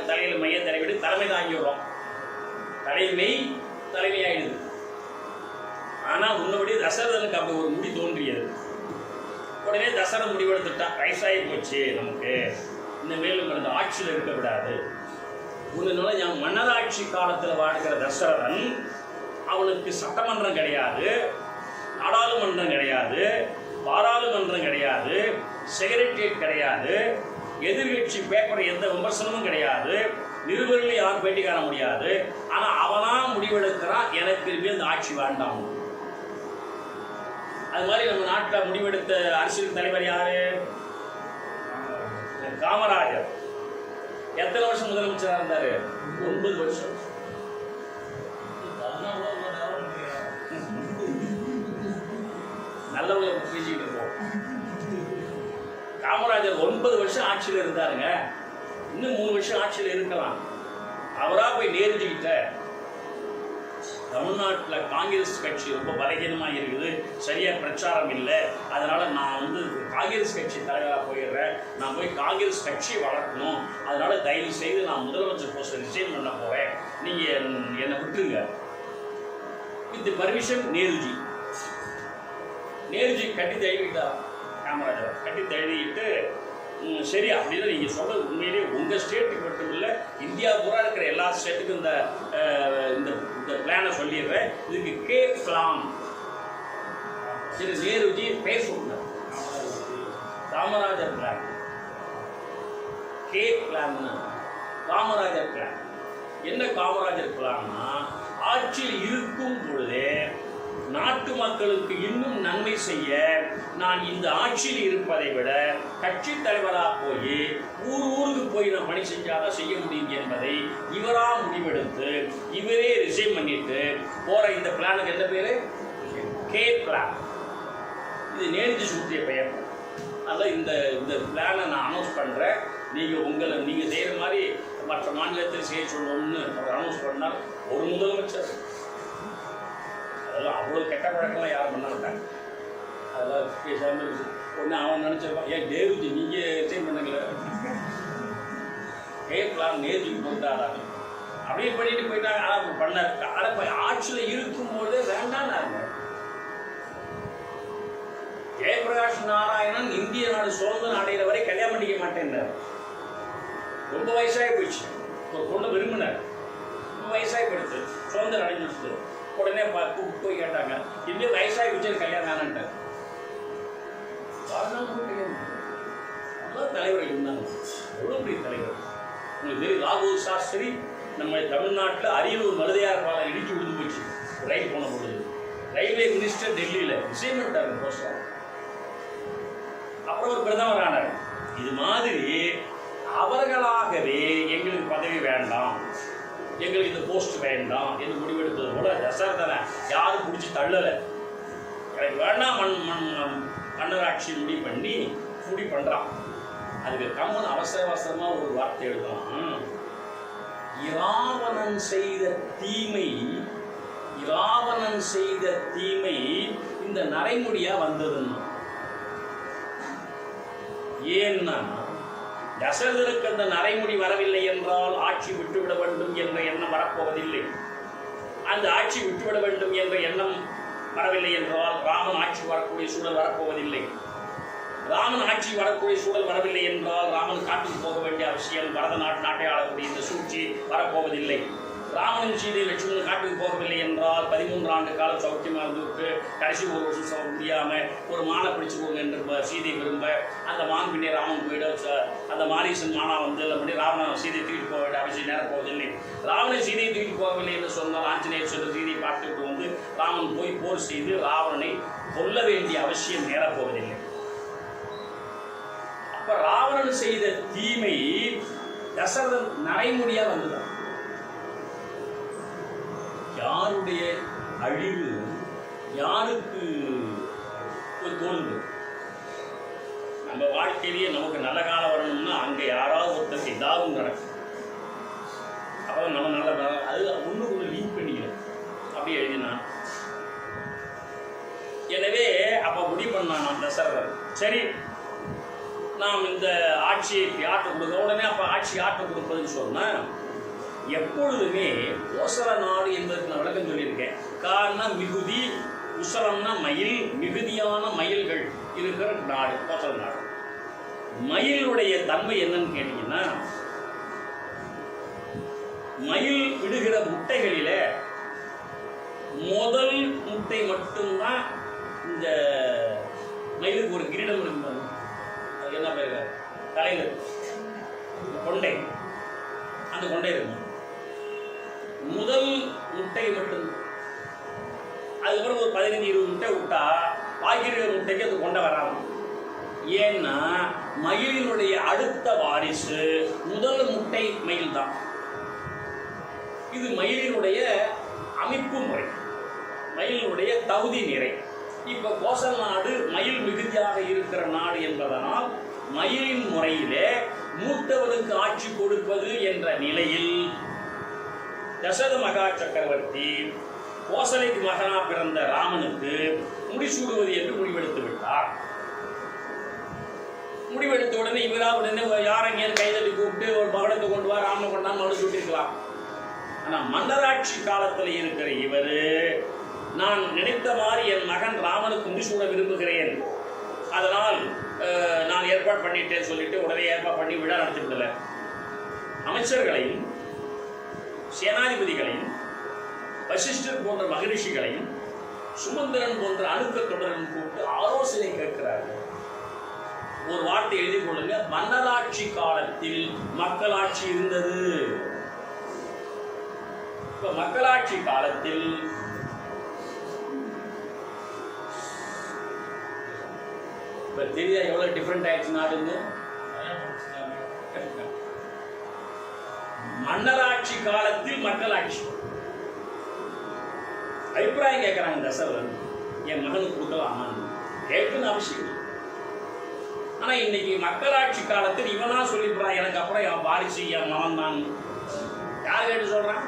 தலையில் மைய தடவிட்டு தலைமை தாங்கி விடுறோம். தலைமையாயிடுது. ஆனால் உன்னபடி தசரதனுக்கு அப்படி ஒரு முடி தோன்றியது. உடனே தசரன் முடிவெடுத்துட்டான், வயசாகி போச்சு, நமக்கு இந்த மேலும் அந்த ஆட்சியில் இருக்கக்கூடாது. ஒன்றுனால என் மன்னராட்சி காலத்தில் வாழ்கிற தசரதன், அவனுக்கு சட்டமன்றம் கிடையாது, நாடாளுமன்றம் கிடையாது, பாராளுமன்றம் கிடையாது, செக்ரட்டரியேட் கிடையாது, எதிர்கட்சி பேப்பர் எந்த விமர்சனமும் கிடையாது, நிருபர்கள் யாரும் பேட்டி காண முடியாது. ஆனால் அவனா முடிவெடுக்கிறான், எனக்கு திரும்பி அந்த ஆட்சி வேண்டாம். அது மாதிரி நம்ம நாட்டில் முடிவெடுத்த அரசியல் தலைவர் யாரு? காமராஜர். எத்தனை வருஷம் முதலமைச்சராக இருந்தாரு? 9 வருஷம். நல்லவங்களை பேசிக்கிட்டு இருக்கோம். காமராஜர் 9 வருஷம் ஆட்சியில் இருந்தாருங்க. இன்னும் 3 வருஷம் ஆட்சியில் இருக்கலாம். அவராக போய் நேர்ந்துக்கிட்ட தமிழ்நாட்டில் காங்கிரஸ் கட்சி ரொம்ப பலகீனமாக இருக்குது, சரியாக பிரச்சாரம் இல்லை, அதனால் நான் காங்கிரஸ் கட்சி தலைவராக போயிடுறேன், நான் போய் காங்கிரஸ் கட்சி வளர்க்கணும், அதனால் தயவு செய்து நான் முதலமைச்சர் போஸ்ட்டை ரிசைன் பண்ண போகிறேன், நீங்கள் என்னை விட்டுருங்க. வித் பர்மிஷன் நேருஜி கட்டி தழுவிட்டார். காமராஜர் கட்டி தழுவிட்டு, சரி அப்படின்னு நீங்கள் சொல்கிறது உண்மையிலேயே உங்கள் ஸ்டேட்டுக்கு மட்டும் இல்லை, இந்தியா பூரா இருக்கிற எல்லா ஸ்டேட்டுக்கும் இந்த பிளானை சொல்லிடுறேன், இதுக்கு கே பிளான். சரி, நேருஜி பேர் சொல்லுங்கள், காமராஜர் பிளான். கே பிளான்னா காமராஜர் பிளான். என்ன காமராஜர் பிளான்னா, ஆட்சியில் இருக்கும் பொழுதே நாட்டு மக்களுக்கு இன்னும் நன்மை செய்ய நான் இந்த ஆட்சியில் இருப்பதை விட கட்சி தலைவராக போய் ஊருக்கு போய் நான் பணி செஞ்சாதான் செய்ய முடியும் என்பதை இவராக முடிவெடுத்து இவரே ரிசைன் பண்ணிட்டு போற இந்த பிளானுக்கு என்ன பேரு? K plan. இது நேருஜி சூட்டிய பெயர். அதனால் இந்த பிளானை நான் அனௌன்ஸ் பண்ணுறேன். நீங்கள் செய்கிற மாதிரி மற்ற மாநிலத்தில் செய்ய சொல்லணும்னு அவர் அனௌன்ஸ் பண்ணால் ஒரு முதலமைச்சர் அதெல்லாம் அவ்வளோ கெட்ட பழக்கம்லாம் யாரும் பண்ண மாட்டாங்க. அதெல்லாம் பேசாமல் ஒன்று அவன் நினச்சிருப்பான், ஏன் நேருஜி நீங்கள் ரிசைன் பண்ணுங்களே, கே பிளான் நேருஜிக்கு போட்டாராங்க அப்படியே பண்ணிட்டு போயிட்டாங்க. ஆனால் பண்ணார். ஆனால் ஆட்சியில் இருக்கும்போது வேண்டான்னாங்க. ஜெயபிரகாஷ் நாராயணன் இந்திய நாடு சுதந்திரம் அடைகிற வரை கல்யாணம் பண்ணிக்க மாட்டேன்னார். ரொம்ப வயசாகி போயிடுச்சு. ஒரு பொண்ணு விரும்பினார், ரொம்ப வயசாகி போயிடுச்சு, சுதந்திரம் அடைஞ்சிடுச்சு. உடனே கூப்பிட்டு போய் கேட்டாங்க, இன்னும் வயசாகி வச்சு கல்யாணம் வேணான்ட்டார். நல்லா தலைவர் இருந்தாங்க, எவ்வளோ பெரிய தலைவர். உங்களுக்கு தெரியும், லாகூர் சாஸ்திரி நம்ம தமிழ்நாட்டில் அரியலூர் மருதையார் பாலம் இடிச்சு விழுந்து போச்சு ரயில் போன பொழுது. ரயில்வே மினிஸ்டர் டெல்லியில் ரிசைன்மெண்ட் ஆகிற போஸ்டர். அப்புறம் ஒரு பிரதமர் ஆனார். இது மாதிரி அவர்களாகவே எங்களுக்கு பதவி வேண்டாம், எங்களுக்கு இந்த போஸ்ட் வேண்டாம் என்று முடிவெடுத்தது கூட தசரதனை யாரும் பிடிச்சி தள்ளலை. எனக்கு வேண்டாம் மன்னராட்சி முடி பண்ணுறான். அதுக்கு கம்மன் அவசரமாக ஒரு வார்த்தை எழுதலாம், இராவணன் செய்த தீமை இந்த நரைமுடியா வந்ததுன்னா. ஏன்னா தசரதனுக்கு அந்த நரைமுடி வரவில்லை என்றால் ஆட்சி விட்டுவிட வேண்டும் என்ற எண்ணம் வரப்போவதில்லை. அந்த ஆட்சி விட்டுவிட வேண்டும் என்ற எண்ணம் வரவில்லை என்றால் ராமன் ஆட்சி வரக்கூடிய சூழல் வரப்போவதில்லை. ராமன் ஆட்சி வரக்கூடிய சூழல் வரவில்லை என்றால் ராமன் காட்டுக்கு போக வேண்டிய அவசியம், பரத நாட்டை ஆளக்கூடிய இந்த சூழ்ச்சி வரப்போவதில்லை. ராவணன் சீதை லட்சுமணன் காட்டுக்கு போகவில்லை என்றால் 13 ஆண்டு காலம் சௌக்கியமாக இருந்துவிட்டு கடைசி ஒரு வருஷம் முடியாமல் ஒரு மானை பிடிச்சு போங்க என்று சீதை விரும்ப அந்த மான் பின்னே ராமன் போயிட அந்த மாரீசன் மானா வந்து அப்படி ராவணன் சீதை தூக்கிட்டு போக வேண்டிய அவசியம் நேரம் போவதில்லை. ராவணன் சீதையை தூக்கிட்டு போகவில்லை என்று சொன்னால் ஆஞ்சநேயர் சொல்ல சீதையை பார்த்துட்டு வந்து ராமன் போய் போர் செய்து ராவணனை கொல்ல வேண்டிய அவசியம் நேரப் போவதில்லை. அப்ப ராவணன் செய்த தீமை தசரதன் நடைமுடியா வந்துதான். யாருடைய அழிவு யாருக்கு தோன்று? நம்ம வாழ்க்கையிலேயே நமக்கு நல்ல காலம் வரணும்னா அங்க யாராவது ஒருத்தருக்கு ஏதாவது நடக்கும். அப்போ நம்ம நல்ல அது ஒன்று லீவ் பண்ணிக்கணும் அப்படி எழுதினா. எனவே அப்ப முடிவு பண்ணான் தசரதன், சரி நாம் இந்த ஆட்சியை ஆற்ற கொடுக்க. உடனே அப்ப ஆட்சி ஆற்ற கொடுப்பதுன்னு சொன்னா எப்பொழுதுமே கோசல நாடு என்பதற்கு நான் விளக்கம் சொல்லியிருக்கேன். காரணம் மிகுதி, குசலம்னா மயில், மிகுதியான மயில்கள் இருக்கிற நாடு கோசல நாடு. மயிலுடைய தன்மை என்னன்னு கேட்டீங்கன்னா, மயில் விடுகிற முட்டைகளில முதல் முட்டை மட்டும்தான் இந்த மயிலுக்கு ஒரு கிரீடம் இருக்கு. அதுக்கு என்ன பேர்? தலையில கொண்டை. அந்த கொண்டை இருக்கு. முதல் முட்டை மட்டும். அதுக்கப்புறம் ஒரு 15-20 முட்டை விட்டா பாக்கி இருக்கிற முட்டைக்கு அது கொண்டை வராது. ஏன்னா மயிலினுடைய அடுத்த வாரிசு முதல் முட்டை மயில் தான். இது மயிலினுடைய அமைப்பு முறை, மயிலினுடைய தகுதி நிறை. இப்ப கோசல் நாடு மயில் மிகுதியாக இருக்கிற நாடு என்பதனால் மயிலின் முறையிலே மூத்தவனுக்கு ஆட்சி கொடுப்பது என்ற நிலையில் தசரத மகா சக்கரவர்த்தி கோசலைக்கு மகனா பிறந்த ராமனுக்கு முடிசூடுவது என்று முடிவெடுத்து விட்டார். முடிவெடுத்த உடனே உடனே யாரையும் கைதட்டி கூப்பிட்டு ஒரு பகடத்தை கொண்டு வா, ராமனை கொண்டாந்து மனு சுட்டிருக்கலாம். ஆனா மன்னராட்சி காலத்தில் இருக்கிற இவர், நான் நினைத்த மாதிரி என் மகன் ராமனுக்கு முடிசூட விரும்புகிறேன், அதனால் நான் ஏற்பாடு பண்ணிட்டேன்னு சொல்லிட்டு உடனே ஏற்பாடு பண்ணி விழா நடத்தி விடல. அமைச்சர்களையும் சேனாதிபதிகளையும் வசிஷ்டர் போன்ற மகரிஷிகளையும் சுமந்திரன் போன்ற அணுக்க தொடரன் கூப்பிட்டு ஆலோசனை கேட்கிறார்கள். ஒரு வார்த்தை எழுதி கொள்ளுங்க, மன்னராட்சி காலத்தில் மக்களாட்சி இருந்தது. இப்ப மக்களாட்சி காலத்தில் இப்ப தெரியா எவ்வளவு டிஃபரெண்ட் ஆயிடுச்சு நாடுன்னு. மன்னராட்சி காலத்தில் மக்களாட்சி. அபிப்பிராயம் கேட்கிறாங்க தசரதன், என் மகனுக்கு கொடுக்கலாமா? கேட்கணும் அவசியம். ஆனா இன்னைக்கு மக்களாட்சி காலத்தில் இவனா சொல்லிவிடுறான், எனக்கு அப்புறம் என் வாரிசு என் மகன் தான். யார் கேட்டு சொல்றான்?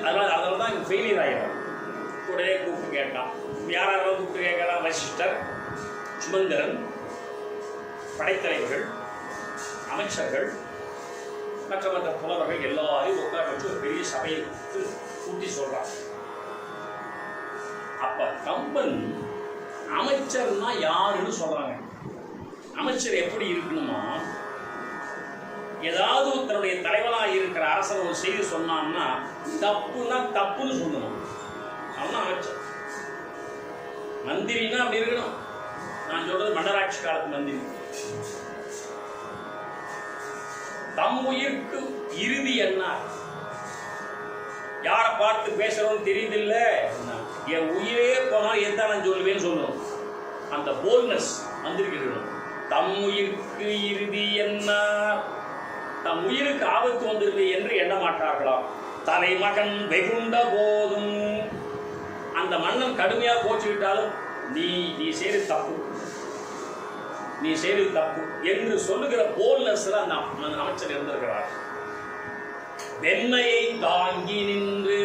அதனால தான் ஃபெயிலியர் ஆயிடும். உடனே கூப்பிட்டு கேட்டான். யாராவது கூப்பிட்டு கேட்கலாம்? வசிஷ்டர், சுமந்திரன், படைத்தலைவர்கள், அமைச்சர்கள், மற்ற மற்ற புலவர்கள் எல்லாரையும் உட்கார வச்சு ஒரு பெரிய சபையை கூட்டி சொல்றான். அப்ப கம்பன் அமைச்சர்னா யாருன்னு சொல்றாங்க. அமைச்சர் எப்படி இருக்கணுமா, ஏதாவது தன்னுடைய தலைவனாக இருக்கிற அரசர் ஒரு செய்தி சொன்னான்னா தப்புன்னா தப்புன்னு சொல்லணும். அவன் அமைச்சர். மந்திரின்னா அப்படி இருக்கணும். நான் சொல்றது மன்னராட்சி காலத்து மந்திரி. தம் உயிர்க்கு இறுதி என்ன, யாரை பார்த்து பேசுறோம்னு தெரியுதில்ல, என் உயிரே போனால் எத்தான் நான் சொல்லுவேன்னு சொல்லணும். அந்த போல்னஸ் வந்திருக்கணும். தம் உயிர்க்கு இறுதி என்ன, தம் உயிருக்கு ஆபத்து வந்துருது என்று எண்ண மாட்டார்களாம். தலைமகன் வெகுண்ட போதும், அந்த மன்னன் கடுமையா கோச்சுக்கிட்டாலும் நீ செய்து தப்பு, நீ செய்து தப்பு என்று சொல்லுகிற போல்னஸ்ல அந்த அமைச்சர் இருந்திருக்கிறார். வெண்மையை தாங்கி நின்று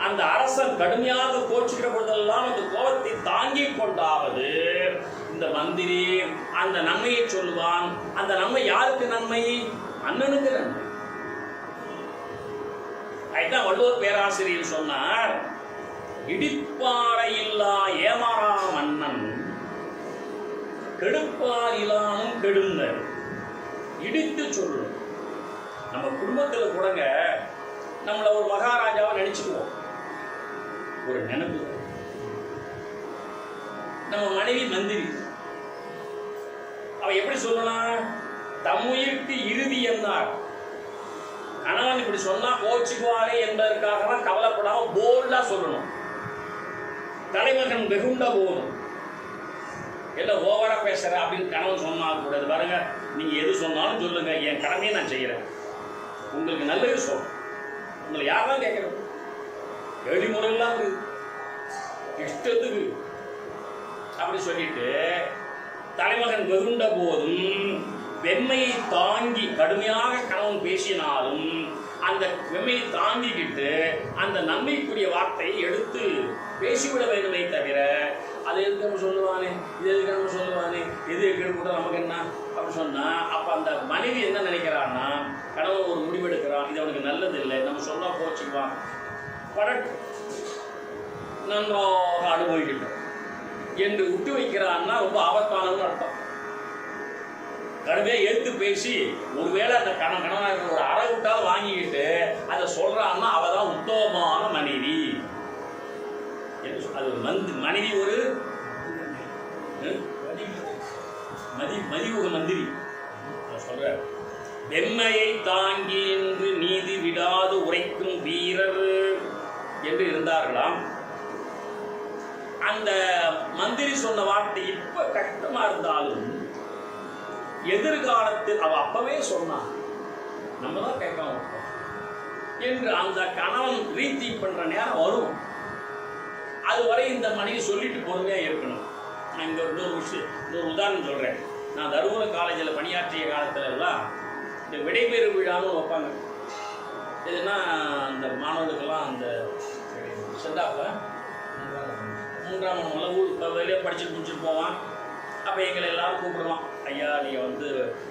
அந்த அரசன் கடுமையாக கோச்சுக்கிற பொழுதெல்லாம் அந்த கோபத்தை தாங்கி கொண்டாவது இந்த மந்திரி அந்த நன்மையை சொல்லுவான். அந்த நன்மை யாருக்கு நன்மை? அண்ணனுக்கு நன்மை. அதுதான் வள்ளுவர் பேராசிரியர் சொன்னார், இடிப்பாறையில்லா ஏமாறா மன்னன் கெடுப்பார் இல்லாமும் கெடுங்க. இடித்து சொல்லணும். நம்ம குடும்பத்தில் கூடங்க நம்மளை ஒரு மகாராஜாவை நினைச்சுக்குவோம். ஒரு நினைப்பு. நம்ம மனைவி மந்திரி. அவ எப்படி சொல்லலாம்? தம்முயிருக்கு இறுதி என்னார். கணவன் இப்படி சொன்னா கோச்சுக்குவாரே என்பதற்காக தான் கவலைப்படாம போல்டா சொல்லணும். தலைமகன் வெகுண்ட போதும் இல்லை ஓவரா பேசுற அப்படின்னு கணவன் சொன்னால் கூடாது. பாருங்க, நீங்க எது சொன்னாலும் சொல்லுங்க, என் கடமையை நான் செய்யறேன், உங்களுக்கு நல்லது சொல்றேன், உங்களை யாரெல்லாம் கேட்கறது? எழுதி முறையெல்லாம் இஷ்டத்துக்கு அப்படி சொல்லிட்டு தலைமகன் வெகுண்ட போதும் வெம்மையை தாங்கி கடுமையாக கணவன் பேசினாலும் அந்த வெம்மையை தாங்கிக்கிட்டு அந்த நன்மைக்குரிய வார்த்தையை எடுத்து பேசிவிட வேண்டுமே தவிர அது எதுக்கு நம்ம சொல்லுவானே, இது எதுக்கு நம்ம சொல்லுவானே, எது எடுக்க நமக்கு என்ன அப்படி சொன்னா அப்ப அந்த மனைவி என்ன நினைக்கிறான்னா, கணவன் ஒரு முடிவெடுக்கிறான், இது அவனுக்கு நல்லது இல்லை, நம்ம சொன்னா போச்சுக்குவான், படட்டு நன்றாக அனுபவிக்கிட்டோம் என்று விட்டு வைக்கிறான்னா ரொம்ப ஆபத்தானதுன்னு அர்த்தம். கடுமையாக எடுத்து பேசி ஒருவேளை அந்த கணவனாக ஒரு அறை விட்டாலும் வாங்கிக்கிட்டு அதை சொல்றான்னா அவ தான் உத்தமமான மனைவி. அது மனைவி ஒரு மதிவுக மந்திரி சொல்ற. வெம்மையை தாங்கி என்று நீதி விடாது உரைக்கும் வீரர் என்று இருந்தார்களாம். அந்த மந்திரி சொன்ன வார்த்தை இப்ப கஷ்டமா இருந்தாலும் எதிர்காலத்தில் அவ அப்பவே சொன்னான், நம்ம தான் கேட்கலாம் என்று அந்த கணவன் ரீதி பண்ற நேரம் வரும். அதுவரை இந்த மனைவி சொல்லிட்டு பொறுமையா இருக்கணும். நான் இங்க இன்னொரு உதாரணம் சொல்றேன். நான் தருமபுரம் காலேஜில் பணியாற்றிய காலத்துல எல்லாம் இந்த விடைபெறு விழான்னு வைப்பாங்க. எதுனா அந்த மாணவர்களுக்கெல்லாம் அந்த சென்டாப்ல 3ஆம் மணி ஊருக்கு வெளியே படிச்சுட்டு முடிச்சுட்டு போவான். அப்போ எங்களை எல்லாரும் கூப்பிடுவான், ஐயா நீங்கள் வந்து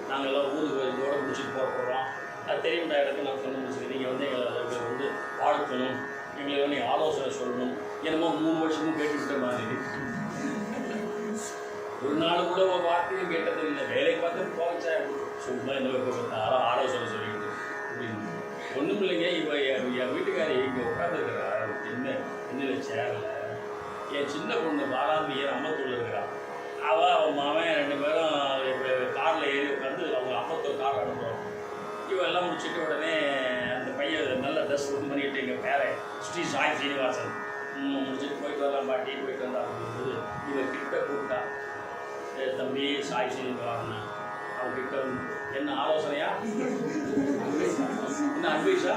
நாங்கள் எல்லாம் ஊருக்கு இதோட முடிச்சுட்டு போகிறோம், அது தெரியும்டா இடத்துக்கு நான் சொன்ன முடிச்சுட்டு நீங்கள் வந்து எங்களை அதுக்கு வந்து வாழ்த்தணும், எங்களுக்கு வந்து ஆலோசனை சொல்லணும், என்னமோ 3 வருஷமும் கேட்டுக்கிட்ட மாதிரி. ஒரு நாள் கூட ஒரு வார்த்தையும் கேட்டது இல்லை. வேலையை பார்த்து போச்சா சும்மா என்ன ஆலோசனை சொல்லிக்கிட்டு அப்படின்னு. ஒன்றும் இல்லைங்க, இப்போ என் வீட்டுக்காரி இங்கே உட்காந்துருக்கிறா என்ன சேரில். என் சின்ன பொண்ணு பாலாம்பியர் அம்பத்தூரில் இருக்கிறா. அவன் மாவன் 2 பேரும் காரில் ஏறி உட்காந்து அவங்க அம்பத்தூர் கார் அனுப்புகிறோம். இவன் எல்லாம் முடிச்சுட்டு உடனே அந்த பையன் நல்ல ட்ரெஸ் பண்ணிட்டு எங்கள் பேரை ஸ்ரீ சாய் சீனிவாசன் முடிச்சுட்டு போயிட்டு வரலாம் பாட்டி போயிட்டு வந்தா அப்படிங்கும்போது இவன் கிட்ட கூப்பிட்டா, தம்பி சாய் சீனிவாசன் அவன் கிட்ட என்ன ஆலோசனையா, என்ன அட்வைஸா,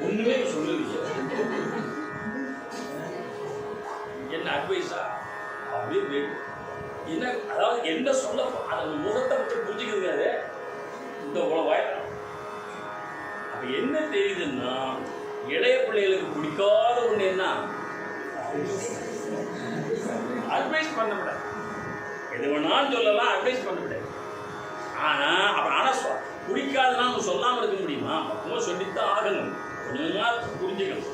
ஒன்றுமே சொல்லுவீங்க, என்ன அட்வைஸா அப்படின்னு என்ன, அதாவது என்ன சொல்ல அந்த முகத்தை பற்றி புரிஞ்சுக்கிறது இந்த உலகம். அப்ப என்ன தெரியுதுன்னா, இளைய பிள்ளைகளுக்கு பிடிக்காத ஒண்ணு என்ன, அட்வைஸ் பண்ணக்கூடாது. எது வேணாலும் சொல்லலாம், அட்வைஸ் பண்ணக்கூடாது. ஆனா பிடிக்காதுன்னா நம்ம சொல்லாம இருக்க முடியுமா? பக்கமாக சொல்லித்தான் ஆகணும், கொஞ்சமா புரிஞ்சுக்கணும்.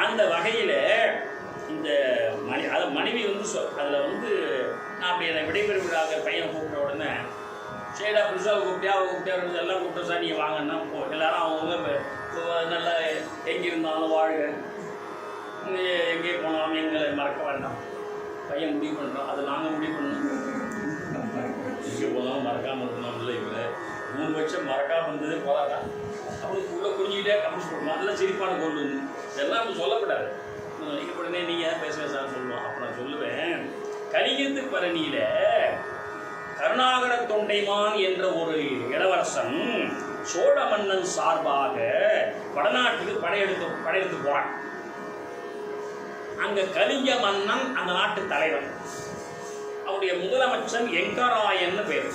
அந்த வகையில இந்த மனைவி வந்து அதில் வந்து நான் அப்படி என்னை விடைபெறு விழாக பையனை கூப்பிட்ட உடனே சரிடா புதுசாக கூப்பிட்டியா எல்லாம் கூப்பிட்டோம் சார், நீங்கள் வாங்கன்னா எல்லாரும் அவங்க நல்லா எங்கே இருந்தாலும் வாழ்க, எங்கே போனாலும் எங்களை மறக்க வேண்டாம், பையன் முடிவு பண்ணுறோம், அது நாங்கள் முடிவு பண்ணோம். எங்கே போனாலும் மறக்காமல் இருக்கணும். இல்லை இவங்க 3 வருஷம் மறக்காமல் இருந்ததே போதாதான், அவங்களுக்கு உள்ளே குறிஞ்சிக்கிட்டே கமிச்சு போடணும். அதெல்லாம் சிரிப்பான கொண்டு வந்து இதெல்லாம் நம்ம சொல்லக்கூடாது. உடனே நீங்கள் பேச சார் சொல்லுவோம். அப்போ நான் சொல்லுவேன், கலிங்கத்து பரணியில கருணாகர தொண்டைமான் என்ற ஒரு இளவரசன் சோழ மன்னன் சார்பாக வடநாட்டுக்கு படையெடுத்து போறான். அங்க கலிங்க மன்னன் அந்த நாட்டு தலைவன், அவருடைய முதலமைச்சன் எங்கராயன் பேர்,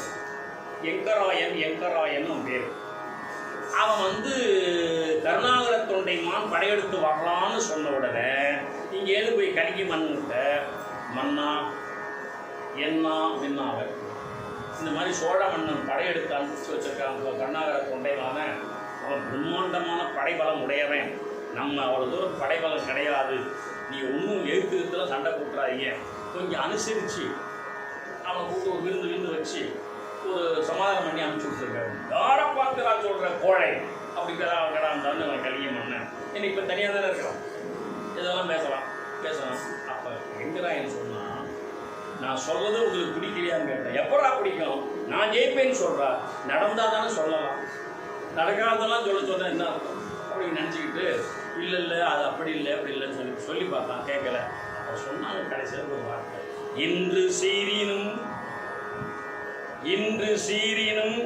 எங்கராயன் பேர். அவன் வந்து கருணாகர தொண்டைமான் படையெடுத்து வரலான்னு சொன்ன உடனே இங்கே ஏது போய் கலிங்க மன்னிட்ட மன்னா என்ன மின்னாவ இந்த மாதிரி சோழ மன்னன் படையெடுத்து அனுப்பிச்சு வச்சிருக்காங்க. கருணாகர தொண்டைமான அவன் பிரம்மாண்டமான படைபலம் உடையவன், நம்ம அவ்வளோ தூரம் படைபலம் கிடையாது, நீ ஒன்றும் எழுத்துலாம் சண்டை போட்டுறாதீங்க, கொஞ்சம் அனுசரித்து அவனை கூப்பிட்டு ஒரு விருந்து வச்சு ஒரு சமாதானம் பண்ணி அனுப்பிச்சு விட்டுருக்காரு. யாரை பார்த்து நான் சொல்கிறேன் கோழை அப்படி கடாந்தான்னு நான் கலியம் பண்ணேன். இன்னைக்கு இப்போ தனியாக தானே இருக்கிறோம், இதெல்லாம் பேசலாம். அப்போ எங்கராயன் சொன்னால், நான் சொல்கிறது உங்களுக்கு பிடிக்கலையான்னு கேட்டேன். எப்படா பிடிக்கும், நான் ஜெயிப்பேன்னு சொல்கிறா, நடந்தால் தானே சொல்லலாம், நடக்காதெல்லாம் சொன்னால் என்ன அர்த்தம் அப்படின்னு நினச்சிக்கிட்டு இல்லை அது அப்படி இல்லைன்னு சொல்லி பார்த்தான், கேட்கல. அப்போ சொன்னாங்க கடைசியில் ஒரு வார்த்தை, இன்று சீரினும்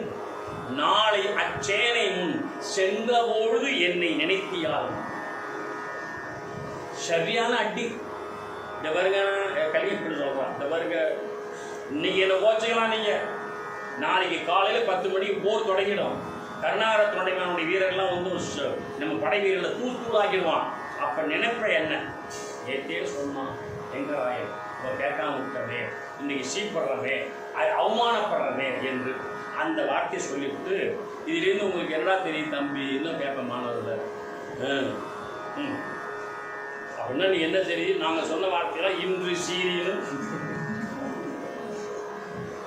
நாளை அச்சேனை முன் சென்றபொழுது என்னை நினைத்தியால். சரியான அடி. இந்த பாருங்க கலியப்படி சொல்கிறான், இந்த பாருங்க இன்னைக்கு என்ன கோச்சிக்கலாம், நீங்கள் நாளைக்கு காலையில் 10 மணிக்கு போர் தொடங்கிடும். கர்நாடக தொண்டைமானுடைய வீரர்கள்லாம் வந்து நம்ம படை வீரர்களை தூளாக்கிடுவான். அப்போ நினைப்ப என்ன ஏற்றே சொன்னான் எங்கராயன், இப்போ கேட்காம விட்டமே, இன்னைக்கு சீப்படுறமே, அவமானப்படுறமே என்று அந்த வார்த்தையை சொல்லிவிட்டு, இதிலேருந்து உங்களுக்கு என்னடா தெரியும் தம்பி, இன்னும் கேட்பேன் மாணவர்கள் அப்படின்னா நீ என்ன தெரியும், நாங்கள் சொன்ன வார்த்தையெல்லாம் இன்று சீரியலும்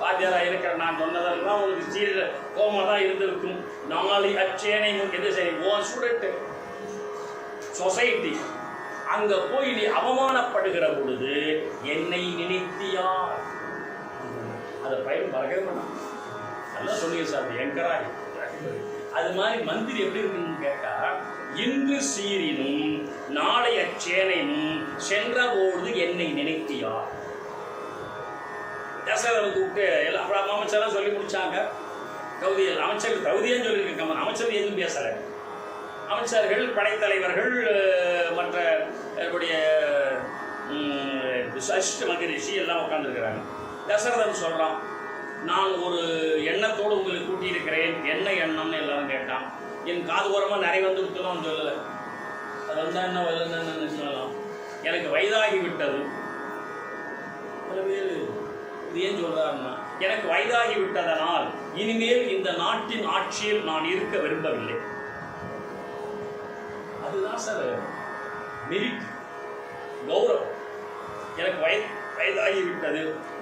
வாத்தியாராக இருக்கிற நான் சொன்னதெல்லாம் உங்களுக்கு சீரியல கோமாக தான் இருந்திருக்கும். நாளை அச்சேனை எது சரி ஓன் ஸ்டூடெண்ட்டு சொசைட்டி அங்கே போய் நீ அவமானப்படுகிற பொழுது என்னை நினைத்தியா, அதை பயன் மறக்கவே மாட்டான். நல்லா சொல்லுங்க சார் எங்கராய். அது மாதிரி மந்திரி எப்படி இருக்குன்னு கேட்டால், இன்று சீரினும் நாளை அச்சேனையும் சென்றபோது என்னை நினைத்தியா. தசரதன் கூப்பிட்டு எல்லாம் அப்புறம் அமைச்சர்லாம் சொல்லி முடிச்சாங்க. கௌதியல் அமைச்சர்கள் கௌதியன்னு சொல்லியிருக்காங்க, அமைச்சர் எதுவும் பேசலை. அமைச்சர்கள், படைத்தலைவர்கள், மற்ற வசிஷ்ட மகரிஷி எல்லாம் உட்காந்துருக்கிறாங்க. தசரதன் சொல்கிறான், நான் ஒரு எண்ணத்தோடு உங்களுக்கு கூட்டியிருக்கிறேன். என்ன எண்ணம்னு எல்லாரும் கேட்டான். என் காது ஓரமாக நிறைய வந்து விட்டுலாம் சொல்லலை. அது வந்தால் என்ன வரலன்னு சொல்லலாம். எனக்கு வயதாகி விட்டது. பல பேர் இது ஏன் சொல்கிறாருன்னா, எனக்கு வயதாகி விட்டதனால் இனிமேல் இந்த நாட்டின் ஆட்சியில் நான் இருக்க விரும்பவில்லை. அதுதான் சார் மெரிட், கௌரவம். எனக்கு வயதாகிவிட்டது,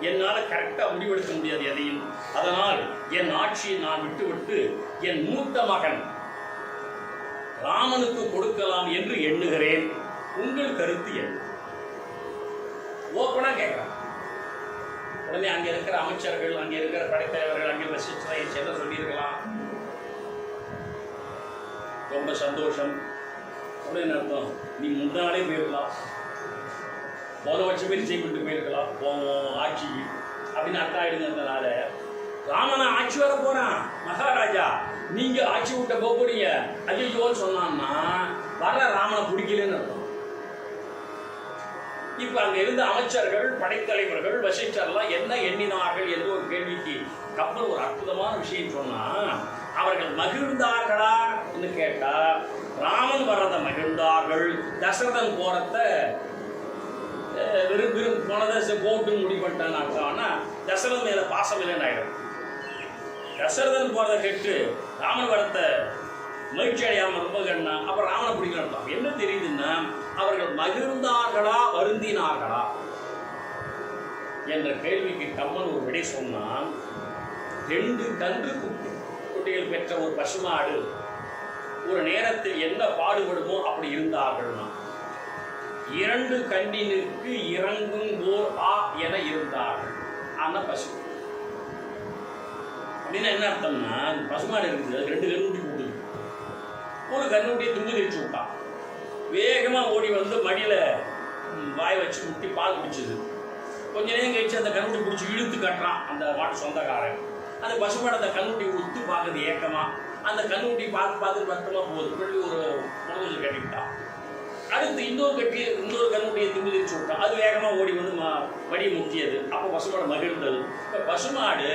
என்னால் கரெக்டாக முடிவெடுக்க முடியாது எதையும். அதனால் என் ஆட்சியை நான் விட்டுவிட்டு என் மூத்த மகன் ராமனுக்கு கொடுக்கலாம் என்று எண்ணுகிறேன். உங்கள் கருத்து என்ன? ஓப்பனாக கேட்குறான். உடனே அங்கே இருக்கிற அமைச்சர்கள், அங்கே இருக்கிற படைத்தலைவர்கள், அங்கே வசிச்சதை என்ன சொல்லியிருக்கலாம், ரொம்ப சந்தோஷம் அப்படின்னு அர்த்தம். நீ முன்னாலே போயிருக்கலாம், போன வருஷமே நிச்சயம் பண்ணிட்டு போயிருக்கலாம் ஆட்சிக்கு அப்படின்னு அர்த்தம் ஆயிடுங்கிறதுனால, ராமனை ஆட்சி வர போறான் மகாராஜா, நீங்க ஆட்சி விட்ட போறீங்க ஐயோன்னு சொன்னான்னா வர ராமனை பிடிக்கலன்னு அர்த்தம். இப்ப அங்க இருந்த அமைச்சர்கள், படைத்தலைவர்கள், வசிஷ்டர்லாம் என்ன எண்ணினார்கள் என்று ஒரு கேள்விக்கு கப்பல் ஒரு அற்புதமான விஷயம் சொன்னா, அவர்கள் மகிழ்ந்தார்களா என்று கேட்டா, ராமன் வர்றதை மகிழ்ந்தார்கள், தசரதன் போறத போனதை போட்டுன்னு முடிப்பட்டான்னு அர்த்தம்னா தசரதன் மேல பாசம் இல்லைன்னு ஆயிடும். தசரதன் போறதை கேட்டு ராமன் வரத்தை மகிழ்ச்சி அடையாமல் ரொம்ப கண்ணா, அப்புறம் ராமனை பிடிக்கணும். என்ன தெரியுதுன்னா, அவர்கள் மகிழ்ந்தார்களா வருந்தினார்களா என்ற கேள்விக்கு கம்மன் ஒரு விடை சொன்னான். 2 கன்று குட்டிகள் பெற்ற ஒரு பசுமாடு ஒரு நேரத்தில் என்ன பாடுபடுமோ அப்படி இருந்தார்கள்னா, 2 கன்றினுக்கு இறங்கும் ஓர் ஆ என இருந்தார்கள். ஆனால் பசு அப்படின்னா என்ன அர்த்தம்னா, பசுமாடு இருக்குது, அது 2 கன்றுக்குட்டி போட்டுது. ஒரு கன்றுக்குட்டியை தும்பு திரிச்சு விட்டான். வேகமாக ஓடி வந்து மடியில் வாய் வச்சு முட்டி பால் குடிச்சிது. கொஞ்ச நேரம் கழிச்சு அந்த கன்றுக்குட்டி பிடிச்சி இழுத்து கட்டுறான் அந்த மாட்டு சொந்தக்காரன். அந்த பசுமாடு அந்த கன்றுக்குட்டி உத்து பார்க்குறது ஏக்கமாக. அந்த கன்றுக்குட்டி பார்த்து பத்தமாக போகுது. இப்படி ஒரு பொழுது கட்டிவிட்டான். அடுத்து இன்னொரு கன்றுக்குட்டியை தும்பு திரிச்சு விட்டான். அது வேகமாக ஓடி வந்து மடியை முட்டியது. அப்போ பசுமாடு மகிழ்ந்தது. இப்போ பசுமாடு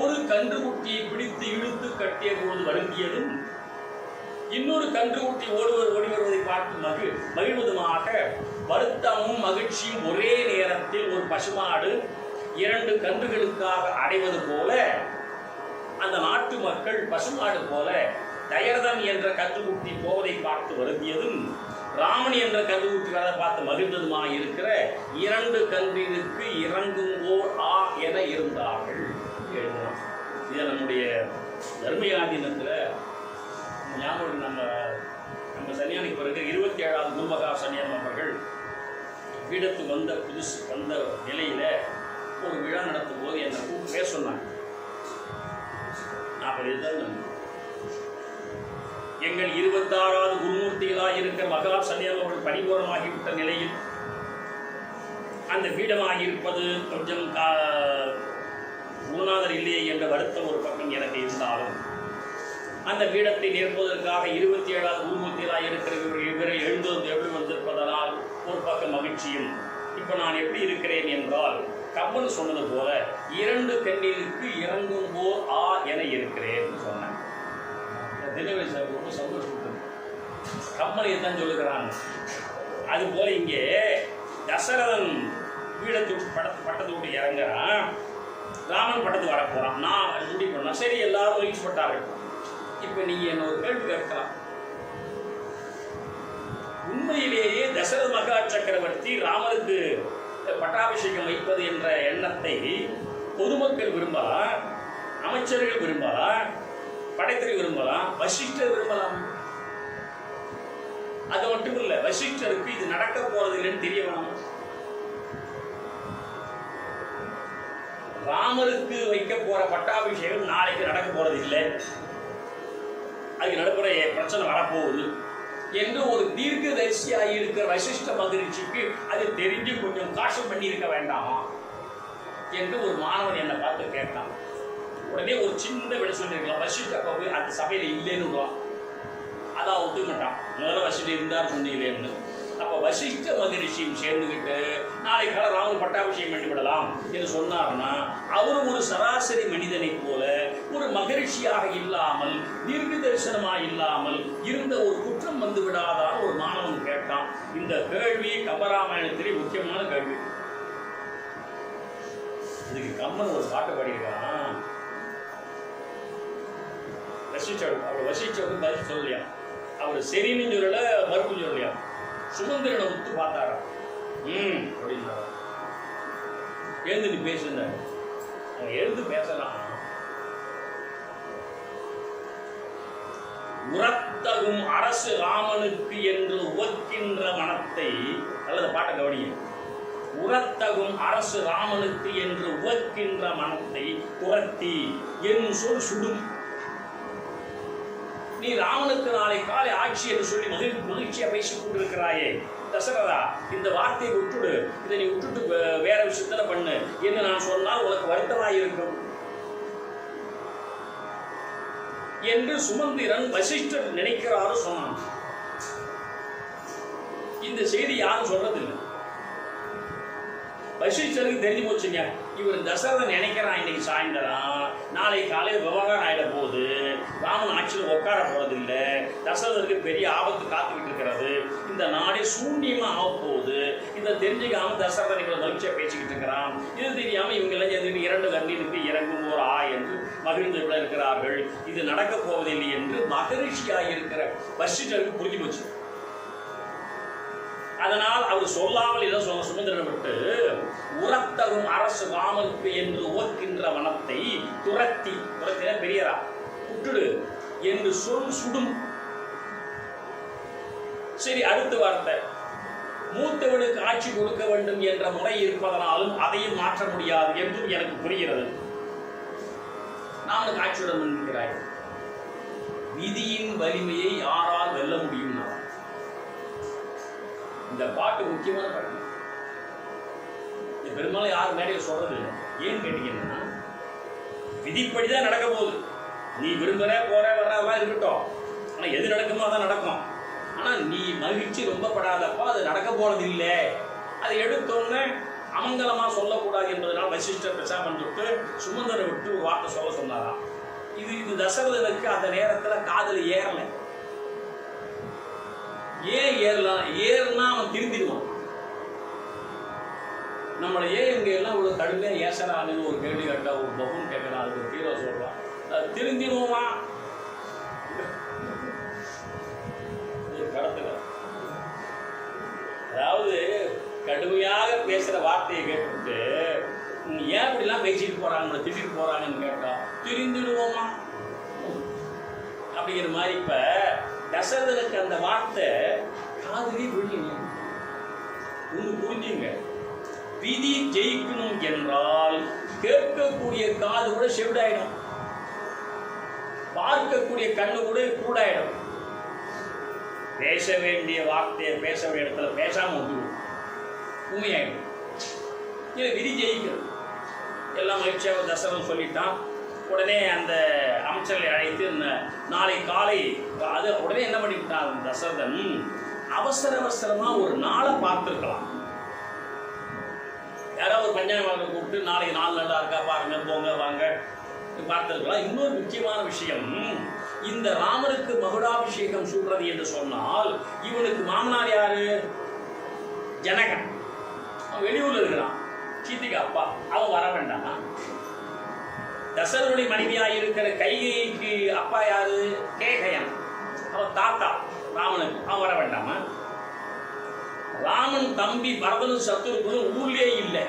ஒரு கன்றுக்குட்டியை பிடித்து இழுத்து கட்டிய போது வருந்தியதும், இன்னொரு கன்றுக்குட்டி ஓடி வருவதை பார்த்து மகிழ்வதுமாக வருத்தமும் மகிழ்ச்சியும் ஒரே நேரத்தில் ஒரு பசுமாடு 2 கன்றுகளுக்காக அடைவது போல அந்த நாட்டு மக்கள் பசுமாடு போல தயரதன் என்ற கன்றுக்குட்டி போவதை பார்த்து வருந்தியதும், ராமன் என்ற கன்றுக்குட்டி வரதை பார்த்து மகிழ்ந்ததுமாக இருக்கிற 2 கன்றினுக்கு இறங்குங்கோர் ஆ என இருந்தார்கள். எழுதலாம். இதை நம்முடைய தர்மயாதீனத்தில் ஞாபகம் நம்ம சன்னியானிக்கு பிறகு 27வது குருமகா சன்னியானம் அவர்கள் பீடத்து வந்த நிலையில் ஒரு விழா நடத்தும் போது என்னை கூப்பிட்டு பேச சொன்னாங்க. 40 தான் எங்கள் 26வது குருமூர்த்திகளாக இருக்கிற மகா சன்னியானம் அவர்கள் பரிபூர்ணமாகிவிட்ட நிலையில் அந்த பீடமாக இருப்பது கொஞ்சம் குருநாதர் இல்லையே என்ற வருத்தம் ஒரு பக்கம் எனக்கு இருந்தாலும் அந்த பீடத்தை நிற்பதற்காக 27வது குருமூர்த்திகளாக இருக்கிற இவரை எழுந்து எப்படி வந்திருப்பதனால் ஒரு பக்கம் மகிழ்ச்சியும். இப்போ நான் எப்படி இருக்கிறேன் என்றால் கம்பன் சொன்னது போல 2 கண்ணீருக்கு இறங்கும் போர் ஆ என இருக்கிறேன் சொன்னேன். தினவேல் சார் ரொம்ப சந்தோஷப்பட்டது. கம்பனை தான் சொல்லுகிறாங்க. அதுபோல இங்கே தசரதன் பீடத்து பட்டத்தை விட்டு இறங்குறான், ராமன் பட்டத்துக்கு வரப்போறான். நான் முடிவு பண்ணேன். சரி, எல்லாரும் மகிழ்ச்சிப்பட்டார்கள். இப்போ நீங்கள் என்ன ஒரு கேள்வி கேட்கலாம். உண்மையிலேயே தசரத மகா சக்கரவர்த்தி ராமனுக்கு பட்டாபிஷேகம் வைப்பது என்ற எண்ணத்தை பொதுமக்கள் விரும்பலாம், அமைச்சர்கள் விரும்பலாம், படைத்துறை விரும்பலாம், வசிஷ்டர் விரும்பலாம். அது மட்டும் இல்லை, வசிஷ்டருக்கு இது நடக்க போறது இல்லைன்னு தெரிய வேணும். ராமருக்கு வைக்க போற பட்டாபிஷேகம் நாளைக்கு நடக்க போறது இல்லை, அதுக்கு நடுப்புற பிரச்சனை வரப்போகுது என்று ஒரு தீர்க்கதரிசியாக இருக்கிற வசிஷ்ட மகரிஷிக்கு அது தெரிஞ்சு கொஞ்சம் காஷம் பண்ணி இருக்க வேண்டாமா என்று ஒரு மாணவன் என்னை பார்த்து கேட்டான். உடனே ஒரு சின்ன விட சொல்லியிருக்கலாம். வசிஷ்ட போய் அந்த சபையில் இல்லைன்னு அதான் ஒத்துக்க மாட்டான். முதல்ல வசிஷ்டர் இருந்தார் சொன்னீங்களேன்னு. அப்போ வசிஷ்ட மகரிஷியும் சேர்ந்துக்கிட்டு நாளை கால ராமன் பட்டாபிஷேகம் பண்ணிவிடலாம் என்று சொன்னார்னா அவரும் ஒரு சராசரி மனிதனை போல ஒரு மகரிஷியாக இல்லாமல் தீர்க்க தரிசனமாக இல்லாமல் இருந்த ஒரு குற்றம் வந்து விடாதான் ஒரு மாணவன் கேட்டான். இந்த கேள்வி கம்பராமாயணத்திலே முக்கியமான கேள்வி. இதுக்கு கம்பன் ஒரு பாட்டு பாடியிருக்கான். வசிஷ்டருக்கு பதில் சொல்லலையா, அவர் சரின்னு சொல்லல, மறுப்பு சொல்லலையா. சுமந்திரனை உத்து பார்த்தாரா, அப்படின்னா எழுந்து நீ பேசுன. அவன் எழுந்து பேசலாம். உரத்தகும் அரசு ராமனுக்கு என்று உவக்கின்ற மனத்தை, அல்லது பாட்டை கவனியும், உரத்தகும் அரசு ராமனுக்கு என்று உவக்கின்ற மனத்தை துரத்தி என் சொல் சுடும். நீ ராமனுக்கு நாளை காலை ஆட்சி என்று சொல்லி மகிழ்ச்சியா பேசிக் கொண்டிருக்கிறாயே தசரதா, இந்த வார்த்தையை விட்டுடு, இதை நீ விட்டுட்டு வேற விஷயத்துல பண்ணு என்று நான் சொன்னால் உனக்கு வருத்தமாய் இருக்கும் என்று சுமந்திரன் வசிஷ்டர் நினைக்கிறாரு சொன்னான். இந்த செய்தி யாரும் சொல்றதில்லை. வசிஷ்டருக்கு தெரிஞ்சு போச்சுங்க, இவர் தசரதன் நினைக்கிறான் இன்னைக்கு சாயந்தரம் நாளை காலையில் விவகாரம் ஆயிட போகுது, ராமன் ஆட்சியில் உட்கார போறதில்லை, தசரதருக்கு பெரிய ஆபத்து காத்துக்கிட்டு இருக்கிறது, இந்த நாடே சூன்யமா ஆக போகுது. இதை தெரிஞ்சுக்காம தசரதன் இவ்வளவு மகிழ்ச்சியா பேசிக்கிட்டு இருக்கிறான். இது தெரியாம இவங்க எல்லாம் சேர்ந்து 2 கண்ணீருக்கு இறங்கும் ஒரு என்று மகிழ்ந்து இருக்கிறார்கள். இது நடக்க போவதில்லை என்று மகரிஷியாக இருக்கிற வசிஷ்டருக்கு புரிஞ்சு போச்சு. அதனால் அவர் சொல்லாமல் இதை சொன்ன சுமந்திரனை விட்டு உரத்தகும் அரசு ராமனுக்கு என்று உவக்கின்ற வனத்தை துரத்தின பெரியரா விட்டுடு என்று சொல் சுடும். சரி, அடுத்த வார்த்தை, மூத்தவனுக்கு ஆட்சி கொடுக்க வேண்டும் என்ற முறை இருப்பதனாலும் அதையும் மாற்ற முடியாது என்றும் எனக்கு புரிகிறது. நான் ஆட்சியுடன் நிற்கிறாய், விதியின் வலிமையை யாரால் வெல்ல முடியும்? இந்த பாட்டு முக்கியமான பாட்டு. இது பெரும்பாலும் யாரும் மேடையில் சொல்றது இல்லை. ஏன்னு கேட்டீங்கன்னா, விதிப்படிதான் நடக்க போகுது. நீ விரும்புற போற வர்றதெல்லாம் இருக்கட்டும், ஆனா எது நடக்குமோ அதான் நடக்கும். ஆனா நீ மகிழ்ச்சி ரொம்ப படாதப்போ அது நடக்க போறது இல்லை. அதை எடுத்தோன்னு அமங்கலமா சொல்லக்கூடாது என்பதனால் வசிஷ்டர் பிரசாரம் விட்டு சுமந்தரை விட்டு ஒரு வார்த்தை சொல்ல சொன்னாராம். இது தசரதனுக்கு அந்த நேரத்துல காதல் ஏறலை. ஏன் ஏறலாம்? ஏறுனா அவன் திருந்திடுவான். நம்மளை ஏன் இங்க எல்லாம் இவ்வளவு கடுமையா ஏசறான்னு ஒரு கேள்வி கேட்டா, ஒரு பகுன் கேட்கலாம், அதுக்கு ஒரு தீர்வை சொல்றான். திருந்திடுவோமா? ஒரு கடத்துல, அதாவது கடுமையாக பேசுற வார்த்தையை கேட்டுட்டு ஏன் இப்படிலாம் பேசிட்டு போறாங்க, திட்டிட்டு போறாங்கன்னு கேட்டா திரிந்துடுவோமா அப்படிங்கிற மாதிரி. இப்ப தசரதனுக்கு அந்த வார்த்தை காதுலயே விழுங்க. ஒன்று புரிஞ்சுங்க, விதி ஜெயிக்கணும் என்றால் கேட்கக்கூடிய காது கூட செவிடாயிடும், பார்க்கக்கூடிய கண்ணு கூட கூடாயிடும். பேச வேண்டிய வார்த்தையை பேச வேண்டிய இடத்துல பேசாம வந்துடும், உண்மையாயிடும். இது விதி ஜெயிக்கிறது. எல்லாம் மகிழ்ச்சியாக தசரதன் சொல்லிட்டான். உடனே அந்த அமைச்சர்களை அழைத்து நாளை காலை அது உடனே என்ன பண்ணிவிட்டான் தசரதன், அவசர அவசரமா ஒரு நாளை பார்த்துருக்கலாம். யாராவது ஒரு பஞ்சாயத்து கூப்பிட்டு நாளைக்கு நாள் நல்லா இருக்கா பாருங்க, போங்க வாங்க பார்த்துருக்கலாம். இன்னொரு முக்கியமான விஷயம், இந்த ராமனுக்கு மகுடாபிஷேகம் சூடுறது என்று சொன்னால் இவனுக்கு மாமனார் யாரு? ஜனகன். அவன் வெளியூர்ல இருக்கிறான், சீதைக்கு அப்பா. அவன் வர வேண்டாமா? தசரனுடைய மனைவியாக இருக்கிற கைகைக்கு அப்பா யாரு? கேகயன். அவன் தாத்தா ராமனுக்கு. அவன் வர வேண்டாமா? ராமன் தம்பி பரதனும் சத்துருக்கும் ஊர்லயே இல்லை,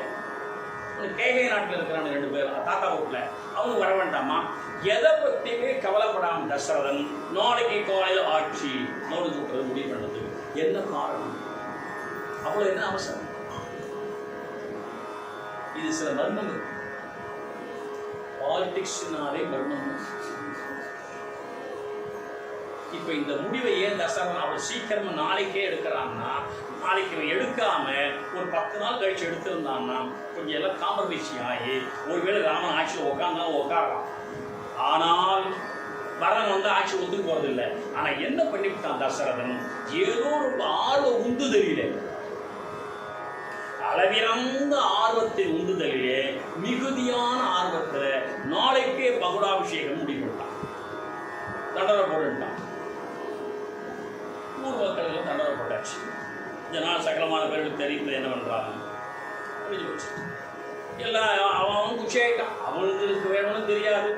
கேகை நாட்டில் இருக்கிறான் 2 பேரும் தாத்தா வீட்டுல. அவனுக்கு வர வேண்டாமா? எதை பத்தியுமே கவலைப்படாம தசரதன் நாளைக்கு காலையில் ஆட்சி நோடு கூட்டுறது முடிவு பண்ணதுக்கு என்ன காரணம்? அவ்வளவு என்ன அவசரம்? இது சில மர்மங்கள். பாலிடிக்ஸ்னாலே மர்மம். இப்ப இந்த முடிவை ஏன் தசரதன் அவ்வளவு சீக்கிரமா நாளைக்கே எடுக்கிறான்னா, நாளைக்கு எடுக்காம ஒரு 10 நாள் கழிச்சு எடுத்திருந்தான்னா கொஞ்சம் எல்லாம் காம்ப்ரமைஸ் ஆகி ஒருவேளை ராமன் ஆட்சியில் உட்கார்ந்தாலும் உட்காரலாம். ஆனால் பரதன் வந்து ஆட்சி ஒத்துக்கு போறது இல்லை. ஆனா என்ன பண்ணிவிட்டான் தசரதன், ஏதோ ஒரு ஆர்வ உந்துதலிலே, அளவிறந்த ஆர்வத்தின் உந்துதலிலே, மிகுதியான ஆர்வத்தில் நாளைக்கே மகுடாபிஷேகம் முடிவுட்டான். தண்டனை போட்டுட்டான். ஊர் மக்கள் தண்டனை போட்டாச்சு. இதனால் சகலமான பேர்களுக்கு தெரிவிப்பது என்னவென்றால் முடிஞ்சு போச்சு. எல்லாம் அவன் குச்சியாயிட்டான். அவனுக்கு வேணும்னு தெரியாது.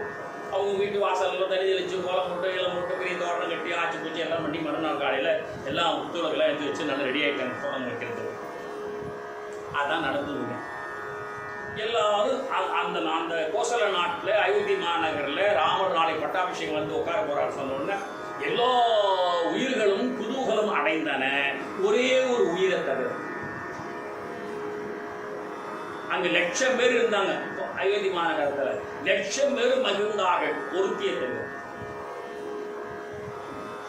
அவங்க வீட்டு வாசலில் தண்ணி தெளிச்சு கோலம் போட்டு எல்லாம் போட்டு பெரிய தோரணம் கட்டி ஆச்சு பூச்சி எல்லாம் பண்ணி மறுநாள் காலையில் எல்லாம் உத்துறவுக்கெல்லாம் எடுத்து வச்சு நல்லா ரெடி ஆகிட்டாங்க தோரணம் வைக்கிறது. அதான் நடந்ததுங்க. எல்லாரும் அந்த அந்த கோசல நாட்டில் அயோத்தி மாநகரில் ராமர் நாளை பட்டாபிஷேகம் வந்து உட்கார போறாரு சொன்ன உடனே எல்லா உயிர்களும் குதூகலம் அடைந்தன, ஒரே ஒரு உயிரை தவிர. அங்க 1,00,000 பேர் இருந்தாங்க. அயோத்தி மாநகரத்துல 1,00,000 பேர் மகிழ்ந்தார்கள், ஒருத்திய தவிர.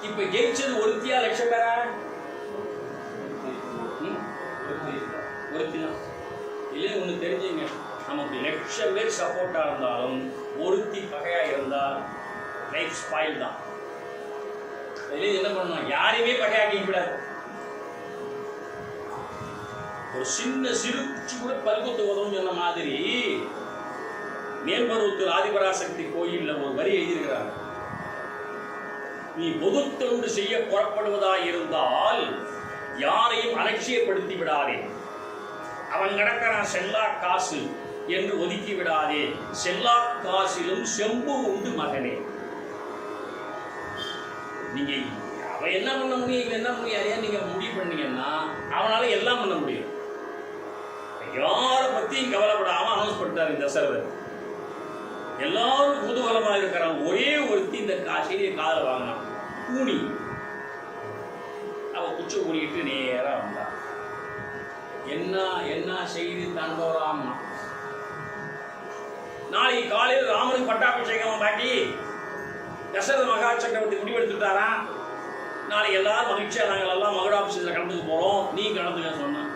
இப்ப ஜெயிச்சது ஒருத்தியா 1,00,000 பேரா? ஒருத்தி தான். இல்லையே ஒண்ணு தெரிஞ்சுங்க, நமக்கு 1,00,000 பேர் சப்போர்ட்டா இருந்தாலும் ஒருத்தி பகையா இருந்தால் லைஃப் ஸ்பாயில் தான். என்ன பண்ணணும், யாரையுமே பகையாக்கி விடாது. ஒரு சின்ன சிறு குச்சி கூட பல்குத்து உதவும் சொன்ன மாதிரி மேல்மருவத்தூர் ஆதிபராசக்தி கோயில்ல ஒரு வரி எழுதியிருக்கிறார். நீ பொது தொண்டு செய்ய புறப்படுவதாய் இருந்தால் யாரையும் அலட்சியப்படுத்தி விடாதே, அவன் கிடக்கிறான் செல்லா காசு என்று ஒதுக்கி விடாதே, செல்லா காசிலும் செம்பு உண்டு மகனே. நீங்க அவன் என்ன பண்ண முடியும், இவன் என்ன பண்ண யாரையா நீங்க முடிவு பண்ணீங்கன்னா அவனால எல்லாம் பண்ண முடியும். யாரை பத்தியும் கவலைப்படாம அனௌன்ஸ் பண்ணிட்டாரு தசரதன். எல்லாரும் குதூகலமா இருக்கிறான். ஒரே ஒருத்தி இந்த செய்தியை காதல வாங்கினான், கூனி. அவ குச்ச கூணிட்டு நேரா வந்தான். என்ன என்ன செய்தி தண்டோராமா, நாளைக்கு காலையில் ராமனுக்கு பட்டாபிஷேகம் பாட்டி தசரத மகா சக்கரவர்த்தி முடிவெடுத்துட்டாரா, நாளைக்கு எல்லாரும் மகிழ்ச்சியா நாங்கள் எல்லாம் மகுடாபிஷேகத்தில் கலந்துக்க போறோம், நீ கலந்துக்க சொன்ன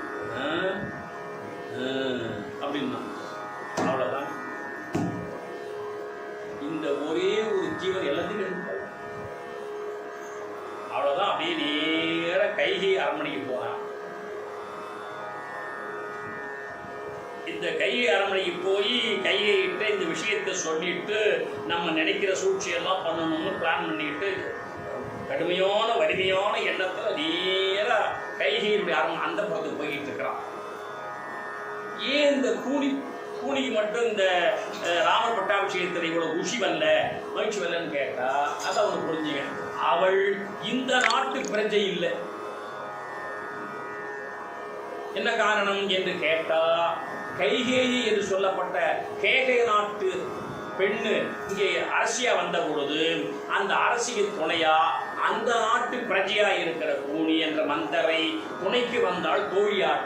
அப்படின்னா அவ்வளவுதான். இந்த ஒரே ஒரு ஜீவன் எல்லாத்தையும் அவ்வளவுதான். அப்படியே நேர கைகை அரண்மனைக்கு போறான். இந்த கைகை அரண்மனைக்கு போய் கையிட்ட இந்த விஷயத்தை சொல்லிட்டு நம்ம நினைக்கிற சூழ்ச்சியெல்லாம் பண்ணணும்னு பிளான் பண்ணிட்டு கடுமையான வலிமையான எண்ணத்தில் நேர கைகையினுடைய அந்த பக்கத்துக்கு போய்கிட்டு இருக்கிறான். ஏன் இந்த கூனிக்கு மட்டும் இந்த ராமர் பட்டாபிஷேகத்தில் இவ்வளவு குஷி வரல, மகிழ்ச்சி வரலன்னு கேட்டா அதை அவனுக்கு புரிஞ்சுங்க. அவள் இந்த நாட்டு பிரஜை இல்லை. என்ன காரணம் என்று கேட்டா கைகேயி என்று சொல்லப்பட்ட கேகை நாட்டு பெண்ணு இங்கே அரசியா வந்த பொழுது அந்த அரசிக்கு துணையா அந்த நாட்டு பிரஜையா இருக்கிற கூனி என்ற மந்தரை துணைக்கு வந்தால் தோழியார்.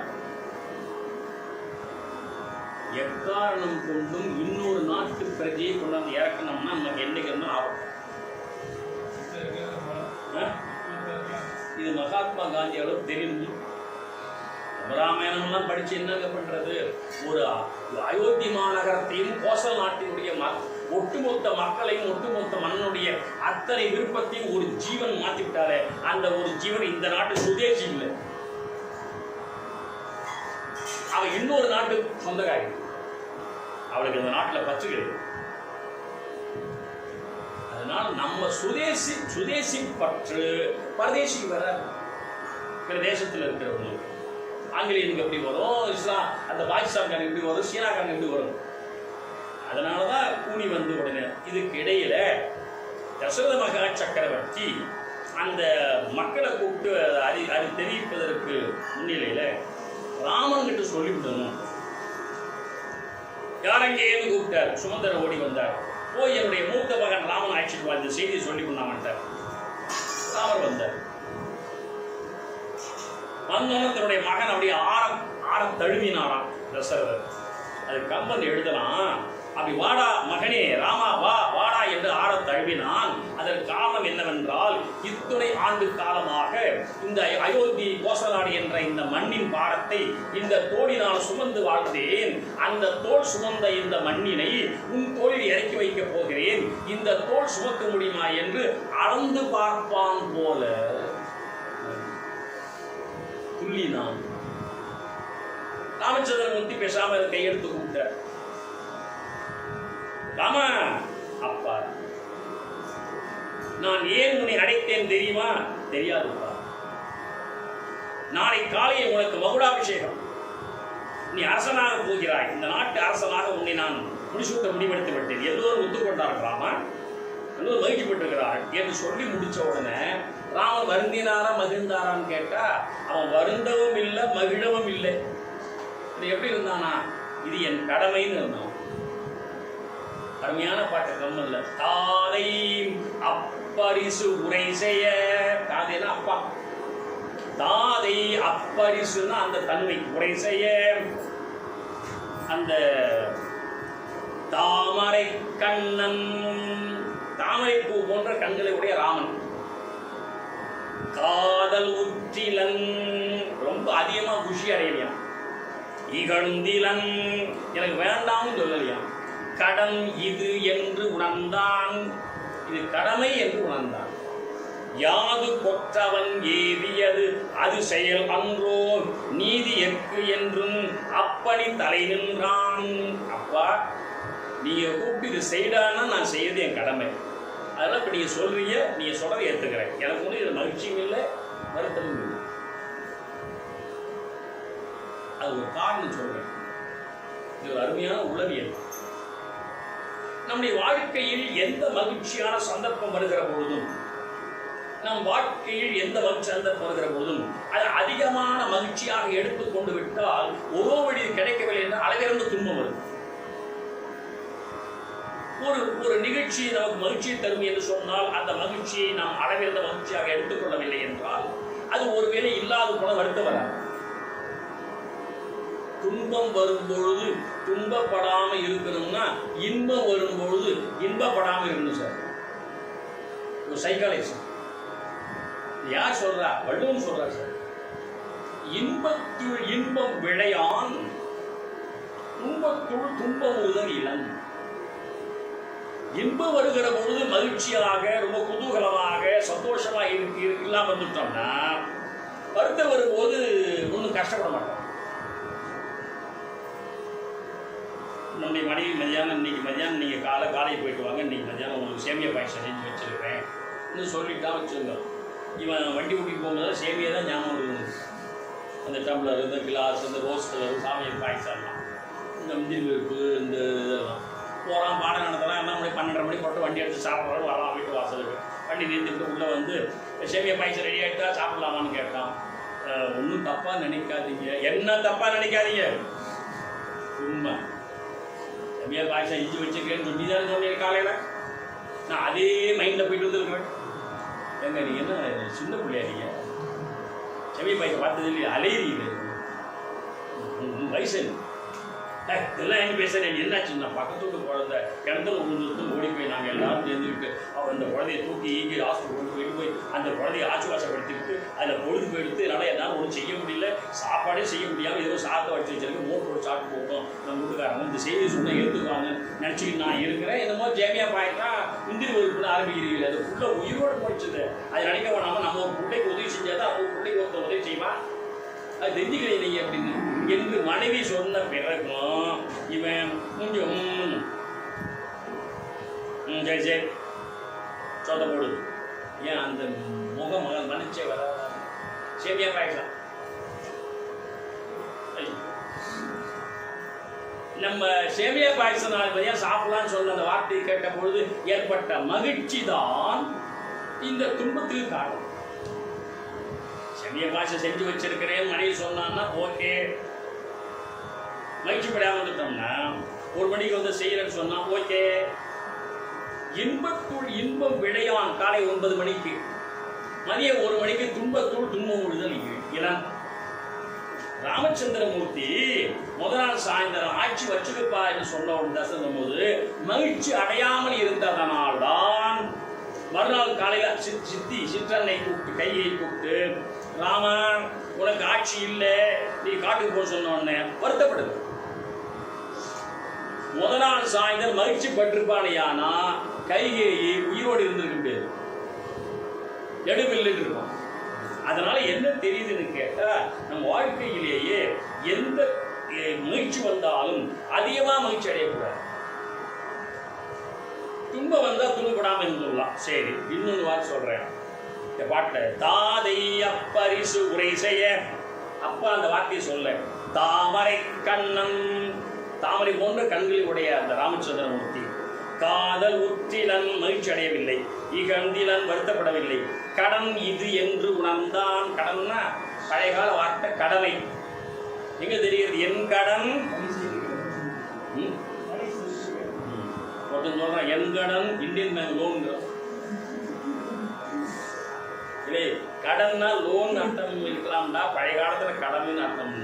எக்காரணம் கொண்டும் இன்னொரு நாட்டு பிரஜையை கொண்டாந்து இறக்கணும்னா நமக்கு என்னைக்கு இருந்தாலும் ஆகும். இது மகாத்மா காந்தி அளவுக்கு தெரியும். ராமாயணம்லாம் படிச்சு என்னங்க பண்றது? ஒரு அயோத்தி மாநகரத்தையும் கோசல் நாட்டினுடைய ஒட்டுமொத்த மக்களையும் ஒட்டுமொத்த மன்னனுடைய அத்தனை விருப்பத்தையும் ஒரு ஜீவன் மாத்திவிட்டாலே அந்த ஒரு ஜீவன் இந்த நாட்டு சுதேசி இல்லை, அவன் இன்னொரு நாட்டுக்கு சொந்தக்காரி. அவளுக்கு இந்த நாட்டில் பற்று கிடையாது. அதனால நம்ம சுதேசி பற்று பரதேசிக்கு வர பிற தேசத்தில் இருக்கிறவங்களுக்கு. ஆங்கிலேயனுக்கு எப்படி வரும், இஸ்லாம் அந்த பாகிஸ்தான்காரன் எப்படி வரும், சீனாக்காரன் எப்படி வரும்? அதனால தான் கூனி வந்து உடனே இதுக்கு இடையில தசரத மகா சக்கரவர்த்தி அந்த மக்களை கூப்பிட்டு அது தெரிவிப்பதற்கு முன்னிலையில் ராமன் கிட்ட சொல்லிவிடணும். யாரங்கேன்னு கூப்பிட்டார். சுமந்தர ஓடி வந்தார். போய் என்னுடைய மூத்த மகன் ராமன் அழைச்சிட்டு வா, இந்த செய்தியை சொல்லிவிடலாமட்டார். ராமர் வந்தார். வந்தோன்னு தன்னுடைய மகன் அப்படியே ஆரம் தழுவினாராம் தசரதர். அது கம்பன் எழுதலாம். அப்படி வாடா மகனே ராமா வாடா என்று ஆரம் தழுவினான். அதற்கு காரணம் என்னவென்றால் இத்துணை ஆண்டு காலமாக இந்த அயோத்தி கோசலாடி என்ற இந்த மண்ணின் பாரத்தை இந்த தோளினால் சுமந்து வாழ்ந்தேன். அந்த தோல் சுமந்த இந்த மண்ணினை உன் தோளில் இறக்கி வைக்கப் போகிறேன். இந்த தோல் சுமக்க முடியுமா என்று அளந்து பார்ப்பான் போல துள்ளினான். ராமச்சந்திரன் முந்தி பேசாம கையெடுத்து கூப்பிட்டார். ராமா, அப்பா நான் ஏன் உன்னை அடைத்தேன் தெரியுமா? தெரியாதுப்பா. நாளை காலையில் உனக்கு மகுடாபிஷேகம். நீ அரசனாக போகிறாய். இந்த நாட்டு அரசனாக உன்னை நான் முடிசூட்ட முடிவெடுத்து விட்டேன். எல்லோரும் ஒத்துக்கொண்டார்கள். ராமா எல்லோரும் மகிழ்ச்சிப்பட்டிருக்கிறார் என்று சொல்லி முடிச்ச உடனே ராமன் வருந்தினாரா மகிழ்ந்தாரான்னு கேட்டா அவன் வருந்தவும் இல்லை மகிழவும் இல்லை. இது எப்படி இருந்தானா? இது என் கடமைன்னு இருந்தான். அருமையான பாட்டு கம்மல்ல. தாதை அப்பரிசு உரை செய்ய. தாதைனா அப்பா. தாதை அப்பரிசுன்னா அந்த தன்மை உரை செய்ய. அந்த தாமரை கண்ணன், தாமரை பூ போன்ற கண்களை உடைய ராமன். காதல் உற்றிலன், ரொம்ப அதிகமா குஷி அடையலையா. இகழ்ந்திலன், எனக்கு வேண்டாம்னு சொல்லலையா. கடன் இது என்று உணர்ந்தான், இது கடமை என்று உணர்ந்தான். யாது கொற்றவன் ஏவியது அது செயல் அன்றோ நீதி எற்கு என்றும் அப்பனி தலை நின்றான். அப்பா நீங்க கூப்பிட்டு இது செய்டானா நான் செய்யறது என் கடமை. அதெல்லாம் இப்போ நீங்கள் சொல்கிறீங்க, நீங்கள் சொல்கிறத ஏற்றுக்கிறேன். எனக்கு ஒன்றும் இது மகிழ்ச்சியும் இல்லை வருத்தமும் இல்லை. அது ஒரு காரணம் சொல்கிறேன். இது ஒரு அருமையான உளவியல். நம்முடைய வாழ்க்கையில் எந்த மகிழ்ச்சியான சந்தர்ப்பம் வருகிற பொழுதும், நம் வாழ்க்கையில் எந்த மகிழ்ச்சி சந்தர்ப்பம் வருகிற பொழுதும் அது அதிகமான மகிழ்ச்சியாக எடுத்துக்கொண்டு விட்டால் ஒரு வழி கிடைக்கவில்லை என்று அளவிறந்த துன்பம் வரும். ஒரு நிகழ்ச்சி நமக்கு மகிழ்ச்சியை தரும் என்று சொன்னால் அந்த மகிழ்ச்சியை நாம் அளவிறந்த மகிழ்ச்சியாக எடுத்துக்கொள்ளவில்லை என்றால் அது ஒருவேளை இல்லாத போல வருத்தம் வராது. துன்பம் வரும்பொழுது துன்பப்படாம இருக்கணும்னா இன்பம் வரும்பொழுது இன்பப்படாம இருக்கணும் சார். ஒரு சைக்காலஜி யார் சொல்றா? வள்ளுவன் சொல்றா சார். இன்பத்துள் இன்பம் விளையான், துன்பத்துள் துன்பம் உதல் இளன். இன்பம் வருகிற பொழுது மகிழ்ச்சியாக ரொம்ப குதூகலமாக சந்தோஷமாக இல்லாம வந்துட்டோம்னா வருத்தம் வரும்போது ஒன்றும் கஷ்டப்பட மாட்டோம். நம்முடைய மனைவி மதியானம் இன்னைக்கு மதியானம் நீங்கள் காலையில் போயிட்டு வாங்க, இன்னைக்கு மதியானம் உங்களுக்கு சேமியா பாயசம் செஞ்சு வச்சுருக்கேன் இன்னும் சொல்லிட்டான் வச்சுருங்க. இவன் வண்டி ஓட்டிட்டு போகும்போது சேமியா தான் ஞாபகம் இருக்குது. அந்த டம்ளர், இந்த கிளாஸ், இந்த ரோஸ் கலர், சாமியார் பாயசம்லாம், இந்த முந்திரி பருப்பு, இந்த இதெல்லாம் போகிறான். பாடம் நடத்தலாம். என்ன மணி 12:30 மணி போட்டு வண்டி எடுத்து சாப்பிட்றாரு. வரலாம் வீட்டு வாசலுக்கு. வண்டி நிறுத்திட்டு உள்ளே வந்து சேமியா பாயசம் ரெடி ஆகிட்டா சாப்பிட்லாமான்னு கேட்டான். ஒன்றும் தப்பாக நினைக்காதீங்க. என்ன தப்பாக நினைக்காதீங்க, செம்மியா பாயசம் இஞ்சி வச்சிருக்கேன்னு சொல்லி தானே சொன்னேன் காலையில். நான் அதே மைண்டில் போயிட்டு வந்துருக்கிறேன். ஏங்க நீங்கள் என்ன சின்ன பிள்ளையா நீங்கள்? செம்மியா பாயசம் பார்த்தது இல்லையா? அலையிறீங்க வயசு இதெல்லாம் என்ன பேசுகிறேன்? என்னாச்சு? நான் பக்கத்து வீட்டு குழந்தை கிணத்துல விழுந்துட்டு ஓடி போய் நாங்கள் எல்லாரும் சேர்ந்துக்கிட்டு அவன் அந்த குழந்தைய தூக்கி ஈங்கி ஹாஸ்பிட்டல் கொண்டு போய் அந்த குழந்தைய ஆசுவாசப்படுத்திக்கிட்டு அதில் பொழுது போயிடுத்து. என்னால் என்னால் ஒன்றும் செய்ய முடியல, சாப்பாடே செய்ய முடியாமல் ஏதோ சாப்பிட்டு வச்சு வச்சிருக்கு. மோட்டரோட சாப்பிட்டு போட்டோம். நம்ம வீட்டுக்காரங்க இந்த செய்தி சொன்னால் எடுத்துக்குவாங்க நினச்சிக்கிட்டு நான் இருக்கிறேன். என்னமோ ஜேமியா பாயிட்டா முந்திரி ஒருப்புன்னு ஆரம்பிக்கிறீங்க. அது ஃபுல்லாக உயிரோடு படிச்சது. அது நினைக்க வேணாமல் நம்ம ஒரு பிள்ளைக்கு உதவி செஞ்சால் தான் அவங்க பிள்ளைக்கு ஒருத்தர் உதவி செய்வான். அது தெரிஞ்சுக்கிறீங்க நீங்கள் அப்படின்னு என்று மனைவி சொன்ன பிறகும் இவன் கொஞ்சம் சரி சரி சொந்த போடுது. ஏன் அந்த முகம் மன்னிச்சே வர சேமியா பாயசம் நம்ம சேமியா பாயசம் நாளைக்கு சாப்பிடலான்னு சொன்ன அந்த வார்த்தையை கேட்ட பொழுது ஏற்பட்ட மகிழ்ச்சி தான் இந்த துன்பத்துக்கு காரணம். செம்மிய பாயசம் செஞ்சு வச்சிருக்கிறேன் மனைவி சொன்னான்னா ஓகே, மகிழ்ச்சி படாமல் வந்துட்டோம்னா 1 மணிக்கு வந்து செய்யறேன்னு சொன்னா ஓகே. இன்பத்துள் இன்பம் விளையான் காலை 9 மணிக்கு, மதியம் 1 மணிக்கு துன்பத்துள் துன்பம் விழுதல் இளம். ராமச்சந்திரமூர்த்தி முதல் நாள் சாயந்தரம் ஆட்சி வச்சுக்கப்பா என்று சொன்ன சொல்லும் போது மகிழ்ச்சி அடையாமல் இருந்ததனால்தான் மறுநாள் காலையில் சித்தி சிற்றன்னை கூப்பிட்டு கையை கூப்பிட்டு ராமா உனக்கு ஆட்சி இல்லை, நீ காட்டுக்கு போக சொன்ன உடனே வருத்தப்படுது. முதல் நாள் சாயந்தரம் மகிழ்ச்சி பட்டிருப்பானையானா கைகேயி உயிரோடு இருந்திருக்க முடியாது, நெடுமில்லை இருப்பான். அதனால என்ன தெரியுதுன்னு கேட்டா நம்ம வாழ்க்கையிலேயே எந்த மகிழ்ச்சி வந்தாலும் அதிகமாக மகிழ்ச்சி அடையக்கூடாது. துன்பம் வந்தால் துன்பப்படாமல் இருந்துடலாம். சரி, இன்னொன்று வார்த்தை சொல்கிறேன். இந்த பாட்டை தாதை அப்பரிசு உரை செய்ய அப்பா அந்த வார்த்தையை சொல்ல தாமரை கண்ணன், தாமரை போன்ற கண்களில் உடைய அந்த ராமச்சந்திரமூர்த்தி காதல் உற்றிலன் மகிழ்ச்சி அடையவில்லை, இகழ்ந்திலன் வருத்தப்படவில்லை, கடன் இது என்று உணர்ந்தான். கடன்னா பழைய கால வார்த்தை கடமை. எங்க தெரிகிறது? என் கடன் ஒருத்தன் சொல்றான் என் கடன் இந்தியன் பேங்க் லோன். இல்லை, கடன்னா லோன் அர்த்தம் இருக்கலாம்டா, பழைய காலத்தில் கடமைன்னு அர்த்தம்.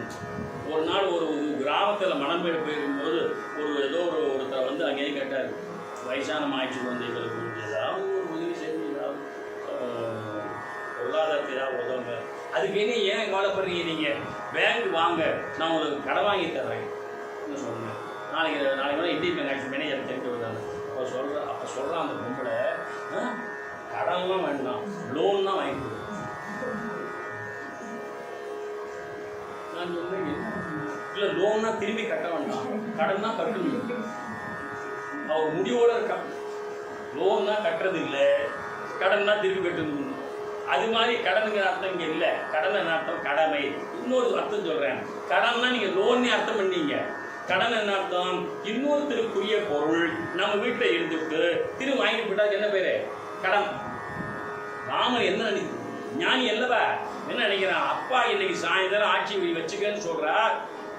ஒரு நாள் ஒரு கிராமத்தில் மணம்பேடு போயிருக்கும்போது ஏதோ ஒருத்தர் வந்து அங்கேயே கேட்டார், வயசான மாய்ச்சி குழந்தைகளுக்கு ஏதாவது ஒரு உதவி செஞ்சு ஏதாவது பொருளாதாரத்தை ஏதாவது உதவுங்க. அதுக்கு என்ன ஏன் கவலைப்படுறீங்க? நீங்கள் பேங்க் வாங்க, நான் உங்களுக்கு கடை வாங்கி தர்றேன் சொன்னேன். நாளைக்கு வேணால் இந்தியன் பேங்க் ஆக்சுவல் மேனேஜர் தெரிஞ்சு வருதாங்க. அப்போ சொல்கிறான் அந்த பொம்பளை, கடன்லாம் வேண்டாம், லோன் தான் வாங்கி கொடுங்க. நான் சொல்றேன் இல்லை, லோன்னா திரும்பி கட்ட வேண்டாம், கடன் தான் கட்டணும். அவர் முடிவோடு இருக்கான். லோன் தான் கட்டுறது இல்லை, கடன் தான் திரும்பி கட்டணும். அது மாதிரி கடனுங்கிற அர்த்தம் இங்கே இல்லை. கடன் அர்த்தம் கடமை. இன்னொரு அர்த்தம் சொல்கிறேன், கடன்னா நீங்கள் லோன்னே அர்த்தம் பண்ணீங்க. கடன் என்ன அர்த்தம்? இன்னொருத்தருக்குரிய பொருள் நம்ம வீட்டில் இருந்துட்டு திரும்ப வாங்கிட்டு போயிட்டா என்ன பேர்? கடன். ராமன் என்ன ஞானி அல்லவா, என்ன நினைக்கிறான்? அப்பா இன்னைக்கு சாயந்தரம் ஆட்சி வச்சுக்கன்னு சொல்றா,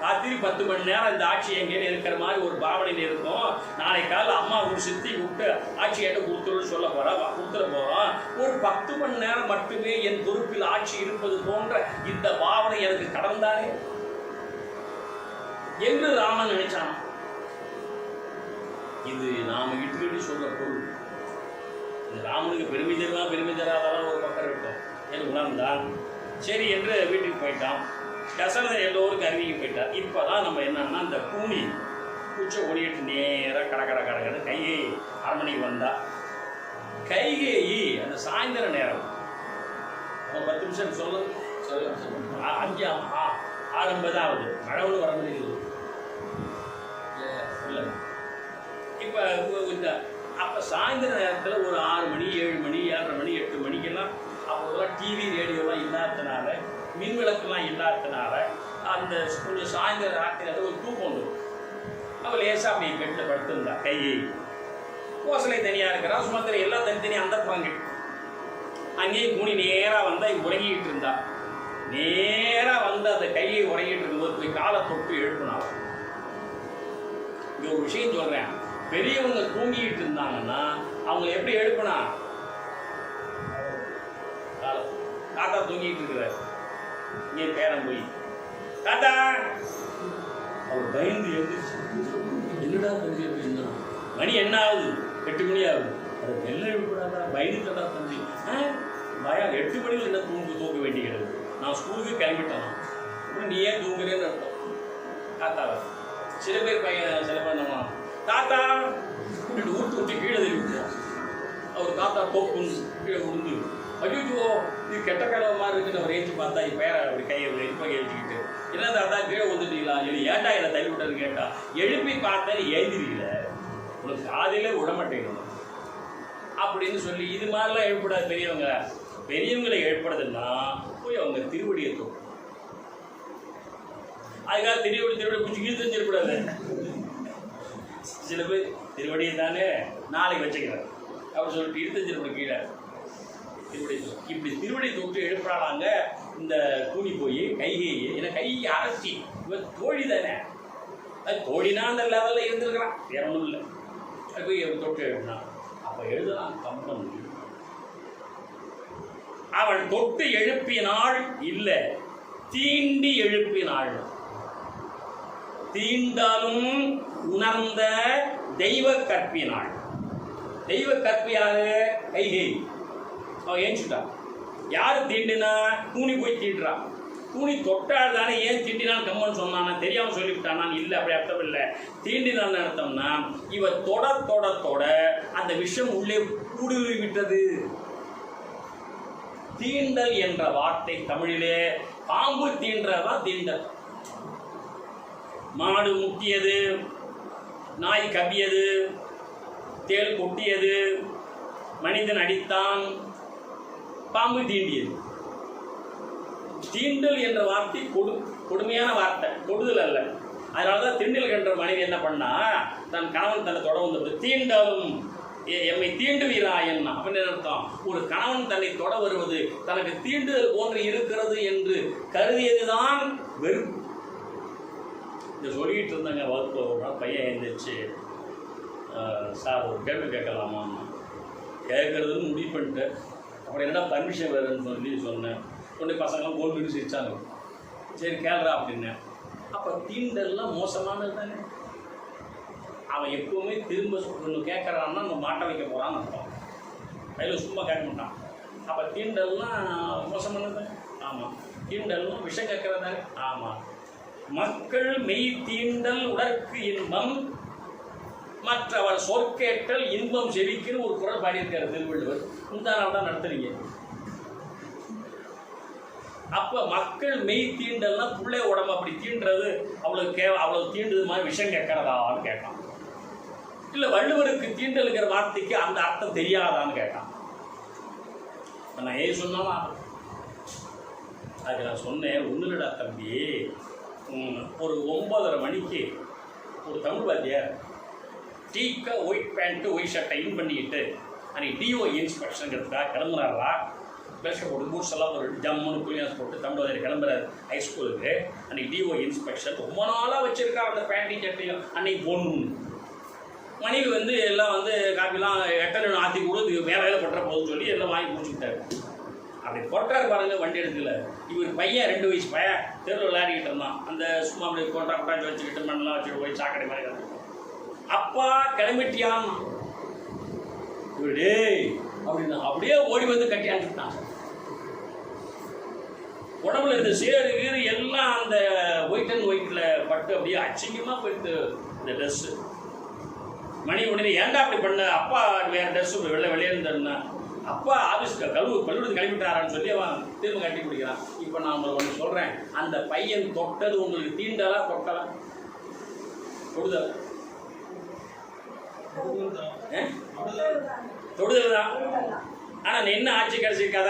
ராத்திரி 10 மணி நேரம் இந்த ஆட்சி எங்கேயும் இருக்கிற மாதிரி ஒரு பாவனையில் இருக்கும். நாளைக்கு காலையில் அம்மா ஒரு சித்தி கூப்பிட்டு ஆட்சி எட்ட கொடுத்துருன்னு சொல்ல போறா, கொடுத்துட போறோம். ஒரு 10 மணி நேரம் மட்டுமே என் பொறுப்பில் ஆட்சி இருப்பது போன்ற இந்த பாவனை எனக்கு கடந்தானே என்று ராமன் நினைச்சான். இது நாம இட்டு சொல்ற பொருள். இந்த ராமனுக்கு பெருமை தராதெல்லாம் ஒரு பக்கம் இருக்கட்டும் என்று உணர்ந்தான். சரி என்று வீட்டுக்கு போயிட்டான். தசரதன் எல்லோருக்கும் அறிவிக்க போயிட்டார். இப்போதான் நம்ம என்னன்னா இந்த கூனி பூச்சை ஓடிட்டு நேராக கடை கைகேயி அரண்மனைக்கு வந்தா. கைகேயி அந்த சாயந்தர நேரம் ஒரு 10 நிமிஷம் சொல்லுங்க, 5:50 ஆகுது. மழை ஒன்று வர மாதிரி இருக்குது இல்லை. இப்போ இந்த அப்போ சாயந்தர நேரத்தில் ஒரு 6 மணி 7 மணி 7:30 மணி 8 மணிக்கெல்லாம் அப்போதெல்லாம் டிவி ரேடியோலாம் இல்லாததுனால, மின் விளக்குலாம் இல்லாததுனால அந்த கொஞ்சம் சாயந்தர ராத்திரி ஒரு தூக்கம் வந்துடும். அவள் லேசாக அப்படி பெட்டில் படுத்திருந்தா. கையை கோசலை தனியாக இருக்கிறா, சுமந்திர எல்லாம் தனித்தனியாக அந்த புறங்க. அங்கேயும் கூணி நேராக வந்தால் உறங்கிட்டு இருந்தா. நேராக வந்து அந்த கையை உறங்கிட்டு இருக்கும்போது போய் காலை தொட்டு எழுப்பினாள். ஒரு விஷயம் சொல்றேன், பெரியவங்க தூங்கிட்டு இருந்தாங்கன்னா அவங்க எப்படி எழுப்பினா? தாத்தா தூங்கிட்டு இருக்கிறார், இங்கே பேரம் போய் தாத்தா, அவர் பயந்து எழுந்திரிச்சு, என்னடா தம்பி அப்படின்னா, மணி என்ன ஆகுது? 8 மணி ஆகுது. அதை வெள்ளை எழுப்பிடாதா, பயந்துட்டா தம்பி. பயம், 8 மணியில் என்ன தூங்க வேண்டியது, நான் ஸ்கூலுக்கு கிளம்பிட்டேன், அப்புறம் நீ ஏன் தூங்குறேன்னு அர்த்தம். தாத்தாவை சில பேர் பையன் சில பேர் நம்ம தாத்தா ஊட்டு கீழே தள்ளி விட்டுருவோம். அவர் தாத்தா தோப்புன்னு கீழே விழுந்து, ஐயோ இது கெட்ட கடவை மாதிரி இருக்குன்னு அவர் ஏற்றி பார்த்தா பேரை அப்படி கையை எழுப்ப எழுதிக்கிட்டு, என்ன தாத்தா கீழே வந்துட்டீங்களா, ஏன்டா என்னை தள்ளி விட்டதுன்னு கேட்டா, எழுப்பி பார்த்தேன் எழுதிருக்கல, உனக்கு காதிலே விட மாட்டேங்கணும் அப்படின்னு சொல்லி, இது மாதிரிலாம் எழுப்பக்கூடாது. பெரியவங்களை எழுப்புறதுன்னா போய் அவங்க திருவடியை தோணும். அதுக்காக திருவடி பிடிச்சி கீழ் தெரிஞ்சிடக்கூடாது. சில பேர் திருவடியை தானே நாளைக்கு வச்சுக்கிறேன் அப்படின்னு சொல்லிட்டு இழுத்தஞ்சிருப்போம் கீழே. திருவடி இப்படி திருவடி தொட்டு எழுப்புறாங்க இந்த கூனி போய் கைகை, ஏன்னா கை அரசி இவன் தோழி தானே, அது தோழினா அந்த லெவலில் இருந்துருக்கிறான், வேற ஒன்றும் இல்லை. அது போய் தொட்டு எழுப்பினான். அப்போ எழுதலாம் கம்பன், அவள் தொட்டு எழுப்பினாள் இல்லை, தீண்டி எழுப்பினாள். தீண்டாலும் உணர்ந்த தெய்வ கற்பினாள். தெய்வ கற்பியாரு கைகை. அவன் ஏஞ்சுட்டா. யாரு தீண்டினா? கூனி போய் தீண்டுறான். கூனி தொட்டால் தானே, ஏன் தீண்டினான்னு கம்மன் சொன்னானா, தெரியாம சொல்லிவிட்டானான்னு இல்லை, அப்படி அர்த்தம் இல்லை. தீண்டினான்னு அர்த்தம்னா இவ தொட தொட தொட அந்த விஷம் உள்ளே ஊடுருவி விட்டது. தீண்டல் என்ற வார்த்தை தமிழிலே பாம்பு தீண்டதான் தீண்டல். மாடு முக்கியது, நாய் கவ்வியது, தேள் கொட்டியது, மனிதன் அடித்தான், பாம்பு தீண்டியது. தீண்டல் என்ற வார்த்தை கொடுமையான வார்த்தை, தொடுதல் அல்ல. அதனாலதான் திண்டில் என்ற மனைவி என்ன பண்ணா, தன் கணவன் தன்னை தொட வந்தது, தீண்டாலும் எம்மை தீண்டுவீராயன் அப்படின்னு அர்த்தம். ஒரு கணவன் தன்னை தொட வருவது தனக்கு தீண்டுதல் போன்று இருக்கிறது என்று கருதியதுதான் வெறுப்பு. இதை சொல்லிக்கிட்டு இருந்தாங்க வகுப்பில். ஒரு நாள் பையன் எழுந்திரிச்சு, சார் ஒரு கேள்வி கேட்கலாமா, கேட்கறதுன்னு முடிவு பண்ணிட்டு, அப்புறம் என்னடா பர்மிஷன் வேறுன்னு சொல்லி சொன்னேன். கொண்டு பசங்களாம் கோல் பண்ணி சிரிச்சாங்க. சரி கேள்றா அப்படின்னேன். அப்போ தீண்டல்லாம் மோசமானது தானே. அவன் எப்பவுமே திரும்ப ஒன்று கேட்குறான்னா நம்ம மாட்ட வைக்க போகிறான்னு அர்த்தம். கையில் சும்மா கேட்க மாட்டான். அப்போ தீண்டல்லாம் மோசமானது தானே. ஆமாம். தீண்டல்லாம் விஷம் கேட்கறதா. ஆமாம். மக்கள் மெய் தீண்டல் உடற்கு இன்பம், மற்றவர் சொற்கேட்டல் இன்பம் செவிக்குன்னு ஒரு குரல் பாடியிருக்காரு திருவள்ளுவர். இந்த நாள் தான் நடத்துறீங்க. அப்போ மக்கள் மெய் தீண்டல்னா பிள்ளை உடம்பு அப்படி தீண்டுறது அவ்வளோ தீண்டுது மாதிரி விஷம் கேட்கறதான்னு கேட்டான். இல்லை வள்ளுவருக்கு தீண்டலுங்கிற வார்த்தைக்கு அந்த அர்த்தம் தெரியாதான்னு கேட்டான். நான் ஏன் சொன்னாலும் அதுக்கு நான் சொன்னேன், ஒன்றுலடா தம்பி, ஒரு 9:30 மணிக்கு ஒரு தமிழ் வாத்தியார் டீக்கா ஒயிட் பேண்ட்டு ஒயிட் ஷர்ட்டை இன் பண்ணிக்கிட்டு அன்றைக்கி டிஓ இன்ஸ்பெக்ஷனுங்கிறதுக்காக கிளம்புறாரா. பெருசாக போட்டு பூட்ஸ் எல்லாம் ஒரு ஜம்முன்னு புளியாஸ் போட்டு தமிழ் வாத்தியார் கிளம்புறாரு ஹைஸ்கூலுக்கு. அன்றைக்கி டிஓ இன்ஸ்பெக்ஷன் ரொம்ப நாளாக வச்சுருக்காரு அந்த பேண்ட்டையும் சட்டையும். அன்றைக்கி போகணும். மனைவி எல்லாம் காப்பிலாம் எட்டன்னு ஆற்றி கொடுத்து வேலையில் பட்டுற போதுன்னு சொல்லி எல்லாம் வாங்கி குடிச்சுக்கிட்டாரு. அப்படி பொட்டார் பாருங்க வண்டி எடுக்கல. இவர் பையன் 2 வயசு பையன் தெருவில் விளையாடிக்கிட்டு இருந்தான். அந்த சும்மா அப்படி கொட்டாச்சு வச்சுக்கிட்டு மண்ணெல்லாம் வச்சுட்டு போய் சாக்கடை மாதிரி கிடக்கும். அப்பா கிளம்பிட்டியான் இவர் டேய் அப்படின்னா அப்படியே ஓடி வந்து கட்டி அனுப்பிட்டான். உடம்புல இருந்த சேரு கீறு எல்லாம் அந்த ஒயிட் அண்ட் ஒயிட்டில் பட்டு அப்படியே அச்சிங்கமாக போயிட்டு இந்த ட்ரெஸ்ஸு. மணி உடனே ஏன்டா அப்படி பண்ண, அப்பா வேறு ட்ரெஸ்ஸு வெளியே இருந்தேன்னா, அப்பா ஆஃபீஸ்க்கு பள்ளிக்கூடத்துக்கு கிளம்பிட்டாரான்னு சொல்லி அவன் திரும்ப கட்டி பிடிக்கிறான். இப்போ நான் உங்களுக்கு ஒன்று சொல்கிறேன், அந்த பையன் தொட்டது உங்களுக்கு தீண்டலா தொட்டலா? தொடுதல் தொடுதல் தான். ஆனால் என்ன ஆட்சி கிடைச்சிருக்காத?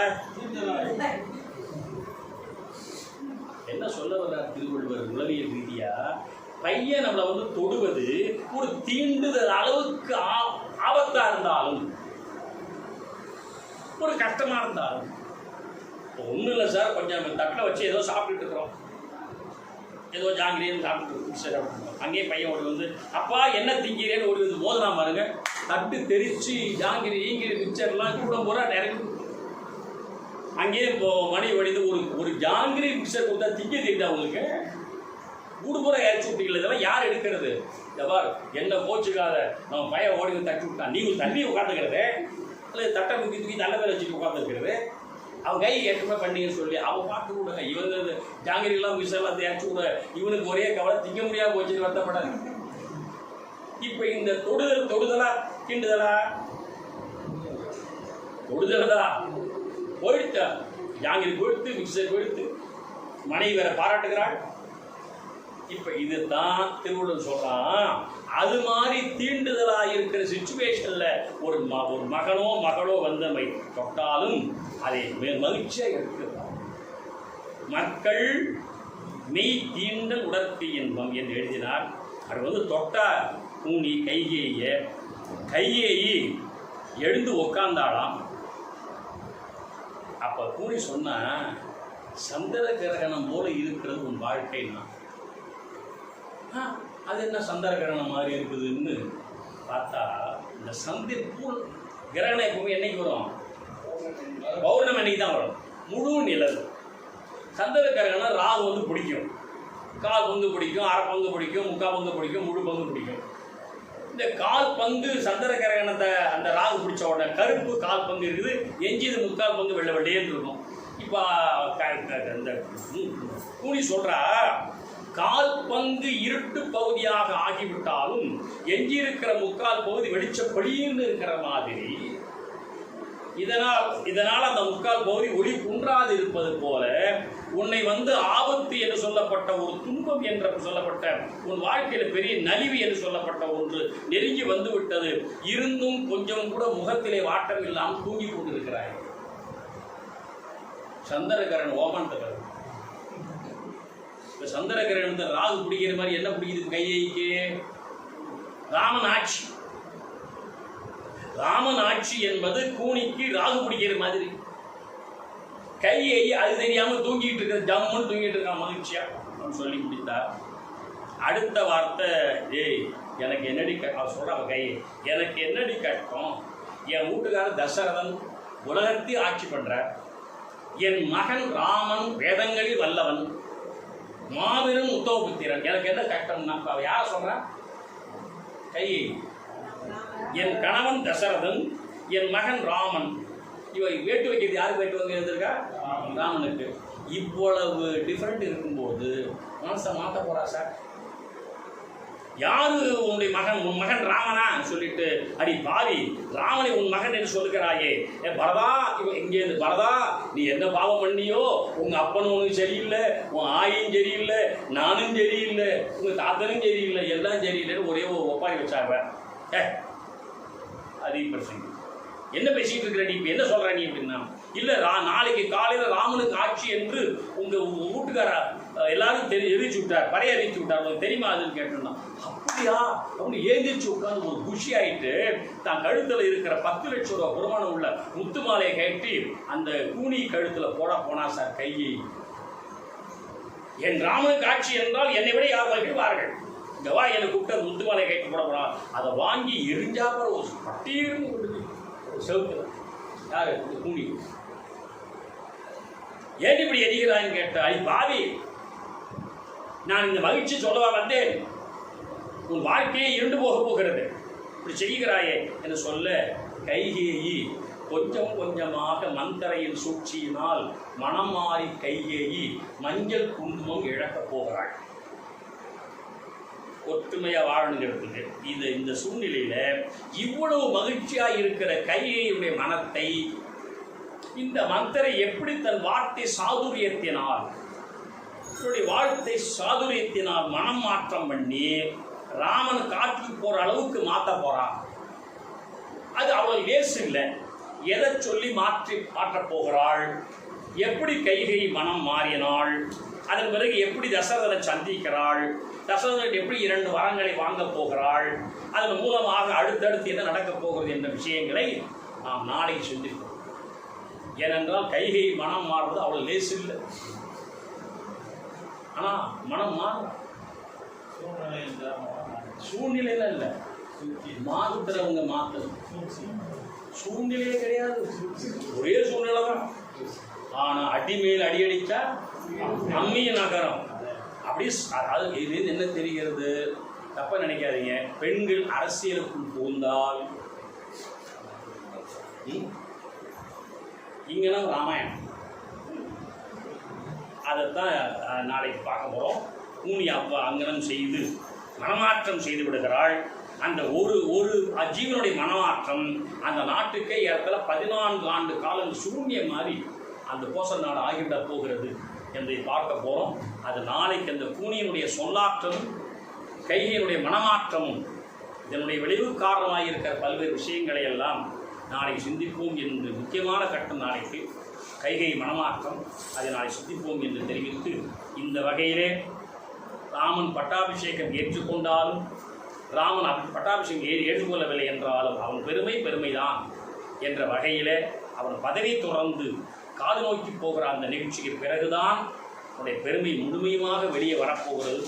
என்ன சொல்ல வர்ற திருவள்ளுவர் உளவியல் ரீதியா, பையன் நம்மளை தொடுவது ஒரு தீண்டுதல் அளவுக்கு ஆபத்தா இருந்தாலும், ஒரு கஷ்டமா இருந்தாலும், ஒன்றும் இல்லை சார், கொஞ்சம் தட்டில் வச்சு ஏதோ சாப்பிட்டுட்டு இருக்கிறோம், ஏதோ ஜாங்கிரின்னு சாப்பிட்டு அங்கேயே பையன் ஓடி வந்து அப்பா என்ன திங்கிறேன்னு ஓடி வந்து மோதனா பாருங்க, தட்டு தெரிச்சு ஜாங்கிரி ஈங்கிரி மிக்சர்லாம் கூட போகிறா நிறைய. அங்கேயே இப்போ மணி வடிந்து ஒரு ஜாங்கிரி மிக்சர் கொடுத்தா திங்க தெரியுதா உங்களுக்கு? கூடு பூரா இறச்சி விட்டீங்களா? இதெல்லாம் யார் எடுக்கிறது? பார் என்ன கோச்சுக்காத, நம்ம பையன் ஓடி தட்டி விட்டான், நீங்கள் தண்ணி உட்காந்துக்கிறது இல்லை தட்டை தூக்கி தூக்கி தள்ள பேர் வச்சுட்டு உட்காந்துருக்கிறது. அவன் கை ஏற்றுமே பண்ணின்னு சொல்லி அவன் பார்த்து விடுங்க. இவங்க ஜாங்கிரிலாம் மிக்சர்லாம் இறச்சி விட இவனுக்கு ஒரே கவலை, திங்க முடியாம போச்சு வருத்தப்படாது. இப்போ இந்த தொடுதலா கிண்டுதலா தொடுதலதா போயிடுச்சா? ஜாங்கிரி போயிடுத்து, மிக்சர் போயிடுத்து, மனைவி வேற பாராட்டுகிறாள். இப்ப இதுதான் திருவள்ளுவர் சொல்றான். அது மாதிரி தீண்டுதலா இருக்கிற சிச்சுவேஷன்ல ஒரு மகனோ மகளோ வந்தமை தொட்டாலும் அதை மகிழ்ச்சியா எடுக்கிறார். மக்கள் மெய் தீண்டல் உடற்கு இன்பம் என்று எழுதினார். அது தொட்டா கூனி கையேயி எழுந்து உக்காந்தாளாம். அப்ப கூனி சொன்னா, சந்திர கிரகணம் போல இருக்கிறது உன் வாழ்க்கைன்னா. அது என்ன சந்திர கிரகணம் மாதிரி இருக்குதுன்னு பார்த்தா, இந்த சந்திர கிரகணம் எப்பவுமே என்னைக்கு வரும்? பௌர்ணமி அன்னைக்கு தான் வரும், முழு நிலவு. சந்திர கிரகணம் ராகு பிடிக்கும், கால் பங்கு பிடிக்கும், அரை பங்கு பிடிக்கும், முக்கால் பங்கு பிடிக்கும், முழு பங்கு பிடிக்கும். இந்த கால் பங்கு சந்திர கிரகணத்தை அந்த ராகு பிடிச்ச உடனே கருப்பு கால் பங்கு இருக்குது, எஞ்சிது முக்கால் பங்கு வெள்ளை வெள்ளையேன்னு இருக்கும். இப்போ இந்த கூனி சொல்றா, கால் பங்கு இருட்டு பகுதியாக ஆகிவிட்டாலும் எஞ்சியிருக்கிற முக்கால் பகுதி வெளிச்சப்படின்னு இருக்கிற மாதிரி, இதனால் அந்த முக்கால் பகுதி ஒளி குன்றாது இருப்பது போல உன்னை ஆபத்து என்று சொல்லப்பட்ட ஒரு துன்பம் என்று சொல்லப்பட்ட உன் வாழ்க்கையில் பெரிய நலிவு என்று சொல்லப்பட்ட ஒன்று நெருங்கி வந்து விட்டது. இருந்தும் கொஞ்சம் கூட முகத்திலே வாட்டம் இல்லாமல் தூங்கி கொண்டிருக்கிறாய். சந்திரகிரகணம் ஓமானத்தை இப்போ சந்திரகிரகணத்தை ராகு பிடிக்கிற மாதிரி என்ன பிடிக்குது கையைக்கு? ராமன் ஆட்சி. ராமன் ஆட்சி என்பது கூனிக்கு ராகு பிடிக்கிற மாதிரி. கையை அது தெரியாம தூங்கிட்டு இருக்கிற, ஜம்முன்னு தூங்கிட்டு இருக்கான் மகிழ்ச்சியா சொல்லி முடித்தார். அடுத்த வார்த்தை, ஏய் எனக்கு என்னடி சொல்ற கையை, எனக்கு என்னடி கட்டம்? என் வீட்டுக்காரர் தசரதன் உலகத்தையும் ஆட்சி பண்ற, என் மகன் ராமன் வேதங்களில் வல்லவன், மாபெரும் உத்தவபுத்திரன், எனக்கு என்ன கட்டம்னா யார் சொல்ற? கையை. என் கணவன் தசரதன், என் மகன் ராமன். இவ வேட்டு வைக்கிறது யாருக்கு வேட்டு வைக்க இருந்திருக்கா? ராமனுக்கு. இவ்வளவு டிஃபரெண்ட் இருக்கும்போது மனசை மாற்ற போறா சார்? யாரு உன்னுடைய மகன்? உன் மகன் ராமனா சொல்லிட்டு, அடி பாவி ராமனை உன் மகன் என்று சொல்லுகிறாயே, பரதா இங்கே பரதா நீ என்ன பாவம் பண்ணியோ? உங்க அப்பனும் உனக்கு சரியில்லை, உன் ஆயும் சரியில்லை, நானும் சரியில்லை, உங்க தாத்தனும் சரியில்லை, எல்லாம் சரியில்லைன்னு ஒரே ஒரு ஒப்பாரி வச்சாங்க. அது பிரச்சனை. என்ன பேசிட்டு இருக்கிற நீ? என்ன சொல்ற நீ அப்படின்னா, இல்ல நாளைக்கு காலையில ராமனுக்கு ஆட்சி என்று உங்க வீட்டுக்கார எல்லாரும் எரிச்சு விட்டார், பறைய எரிச்சு விட்டார், உங்களுக்கு தெரியுமா அதுன்னு கேட்டோம்னா, அப்படியா அப்படின்னு ஏந்திரிச்சு உட்காந்து ஒரு குஷி ஆயிட்டு தான் கழுத்துல இருக்கிற 10 லட்சம் ரூபாய் வருமானம் உள்ள முத்து மாலையை கட்டி அந்த கூனி கழுத்துல போனா சார் கையை. என் ராமனுக்கு ஆட்சி என்றால் என்னை விட யார் மகிழ்வார்கள்? இந்த வா என்னை கூப்பிட்டு அந்த முத்து மாலையை கட்டி போட போறான். அதை வாங்கி எரிஞ்சா போற ஒரு பட்டீர்னு கொடுத்து செவுத்துல யாரு? கூனி. ஏன் இப்படி எரிகிறான்னு கேட்டா, பாவி நான் இந்த மகிழ்ச்சி சொல்லவா வந்தேன், உன் வாழ்க்கையை இருண்டு போகிறது, இப்படி செய்கிறாயே என்று சொல்ல, கைகேயி கொஞ்சம் கொஞ்சமாக மந்தரையின் சூழ்ச்சியினால் மனம் மாறி கைகேயி மஞ்சள் குங்குமம் இழக்கப் போகிறாள். ஒற்றுமையா வாழணுங்கிறதுக்கு இந்த சூழ்நிலையில இவ்வளவு மகிழ்ச்சியா இருக்கிற கைகேயியுடைய மனத்தை இந்த மந்தரை எப்படி தன் வார்த்தை சாதுரியத்தினால் மனம் மாற்றம் பண்ணி ராமன் காட்டுக்கு போற அளவுக்கு மாற்ற போறான். அது அவள் லேசு இல்லை. எதை சொல்லி மாற்றப் போகிறாள்? எப்படி கைகை மனம் மாறினாள்? அதன் பிறகு எப்படி தசரதனை சந்திக்கிறாள்? தசரதன் எப்படி 2 வரங்களை வாங்க போகிறாள்? அதன் மூலமாக அடுத்தடுத்து என்ன நடக்கப் போகிறது என்ற விஷயங்களை நாம் நாளைக்கு சிந்திப்போம். ஏனென்றால் கைகை மனம் மாறுவது அவ்வளவு லேசு இல்லை. ஆனால் மனம் மாறும். சூழ்நிலையில இல்லை, மாத்துறவங்க மாத்தணும். சூழ்நிலையே கிடையாது, ஒரே சூழ்நிலை தான். ஆனால் அடிமேல் அடி அடித்தா அம்மிய நகரம். அப்படி அதாவது இது என்ன தெரிகிறது, தப்ப நினைக்காதீங்க. பெண்கள் அரசியலுக்குள் புகுந்தால் இங்கன்னா ராமாயணம், அதைத்தான் நாளைக்கு பார்க்க போகிறோம். கூனி அவ்வா அங்கனம் செய்து மனமாற்றம் செய்து விடுகிறாள். அந்த ஒரு ஜீவனுடைய மனமாற்றம் அந்த நாட்டுக்கே ஏறத்துல 14 ஆண்டு காலம் சூன்ய மாதிரி அந்த கோசல் நாடு ஆகிவிட போகிறது என்பதை பார்க்க போகிறோம். அது நாளைக்கு அந்த கூனியினுடைய சொல்லாற்றலும் கைகையினுடைய மனமாற்றமும் இதனுடைய விளைவு காரணமாக இருக்கிற பல்வேறு விஷயங்களை எல்லாம் நாளை சிந்திப்போம் என்று முக்கியமான கட்டம் நாளைக்கு கைகை மனமாற்றம், அதை நாளை சிந்திப்போம் என்று தெரிவித்து, இந்த வகையிலே ராமன் பட்டாபிஷேகம் ஏற்றுக்கொண்டாலும் ராமன் பட்டாபிஷேகம் ஏற்றுக்கொள்ளவில்லை என்றாலும் அவன் பெருமைதான் என்ற வகையிலே அவன் பதவி தொடர்ந்து காது நோக்கி போகிற அந்த நிகழ்ச்சிக்கு பிறகுதான் அவனுடைய பெருமை முழுமையுமாக வெளியே வரப்போகிறது.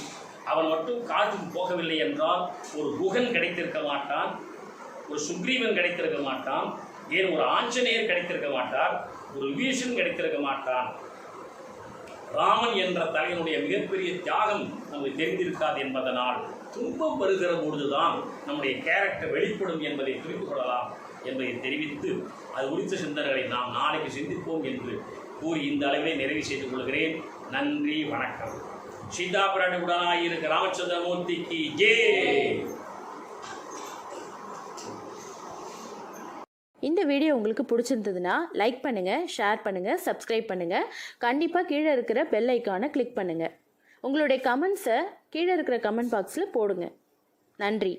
அவன் மட்டும் காட்டுக்கு போகவில்லை என்றால் ஒரு குகன் கிடைத்திருக்க மாட்டான், ஒரு சுக்ரீவன் கிடைத்திருக்க மாட்டான், ஏன் ஒரு ஆஞ்சநேயர் கிடைத்திருக்க மாட்டார், ஒரு விபீஷன் கிடைத்திருக்க மாட்டான். ராமன் என்ற தலைவனுடைய மிகப்பெரிய தியாகம் நமக்கு தெரிந்திருக்காது என்பதனால் துன்பம் வருகிற பொழுதுதான் நம்முடைய கேரக்டர் வெளிப்படும் என்பதை புரிந்து கொள்ளலாம் என்பதை தெரிவித்து, அது குறித்த சிந்தனைகளை நாம் நாளைக்கு சிந்திப்போம் என்று கூறி இந்த அளவிலே நிறைவு செய்து கொள்கிறேன். நன்றி, வணக்கம். சீதா பிராட்டியுடனாய் இருக்க ராமச்சந்திரமூர்த்திக்கு ஜெய். இந்த வீடியோ உங்களுக்கு பிடிச்சிருந்ததுன்னா லைக் பண்ணுங்கள், ஷேர் பண்ணுங்கள், சப்ஸ்கிரைப் பண்ணுங்கள். கண்டிப்பாக கீழே இருக்கிற பெல் ஐக்கானை கிளிக் பண்ணுங்கள். உங்களுடைய கமெண்ட்ஸை கீழே இருக்கிற கமெண்ட் பாக்ஸில் போடுங்க. நன்றி.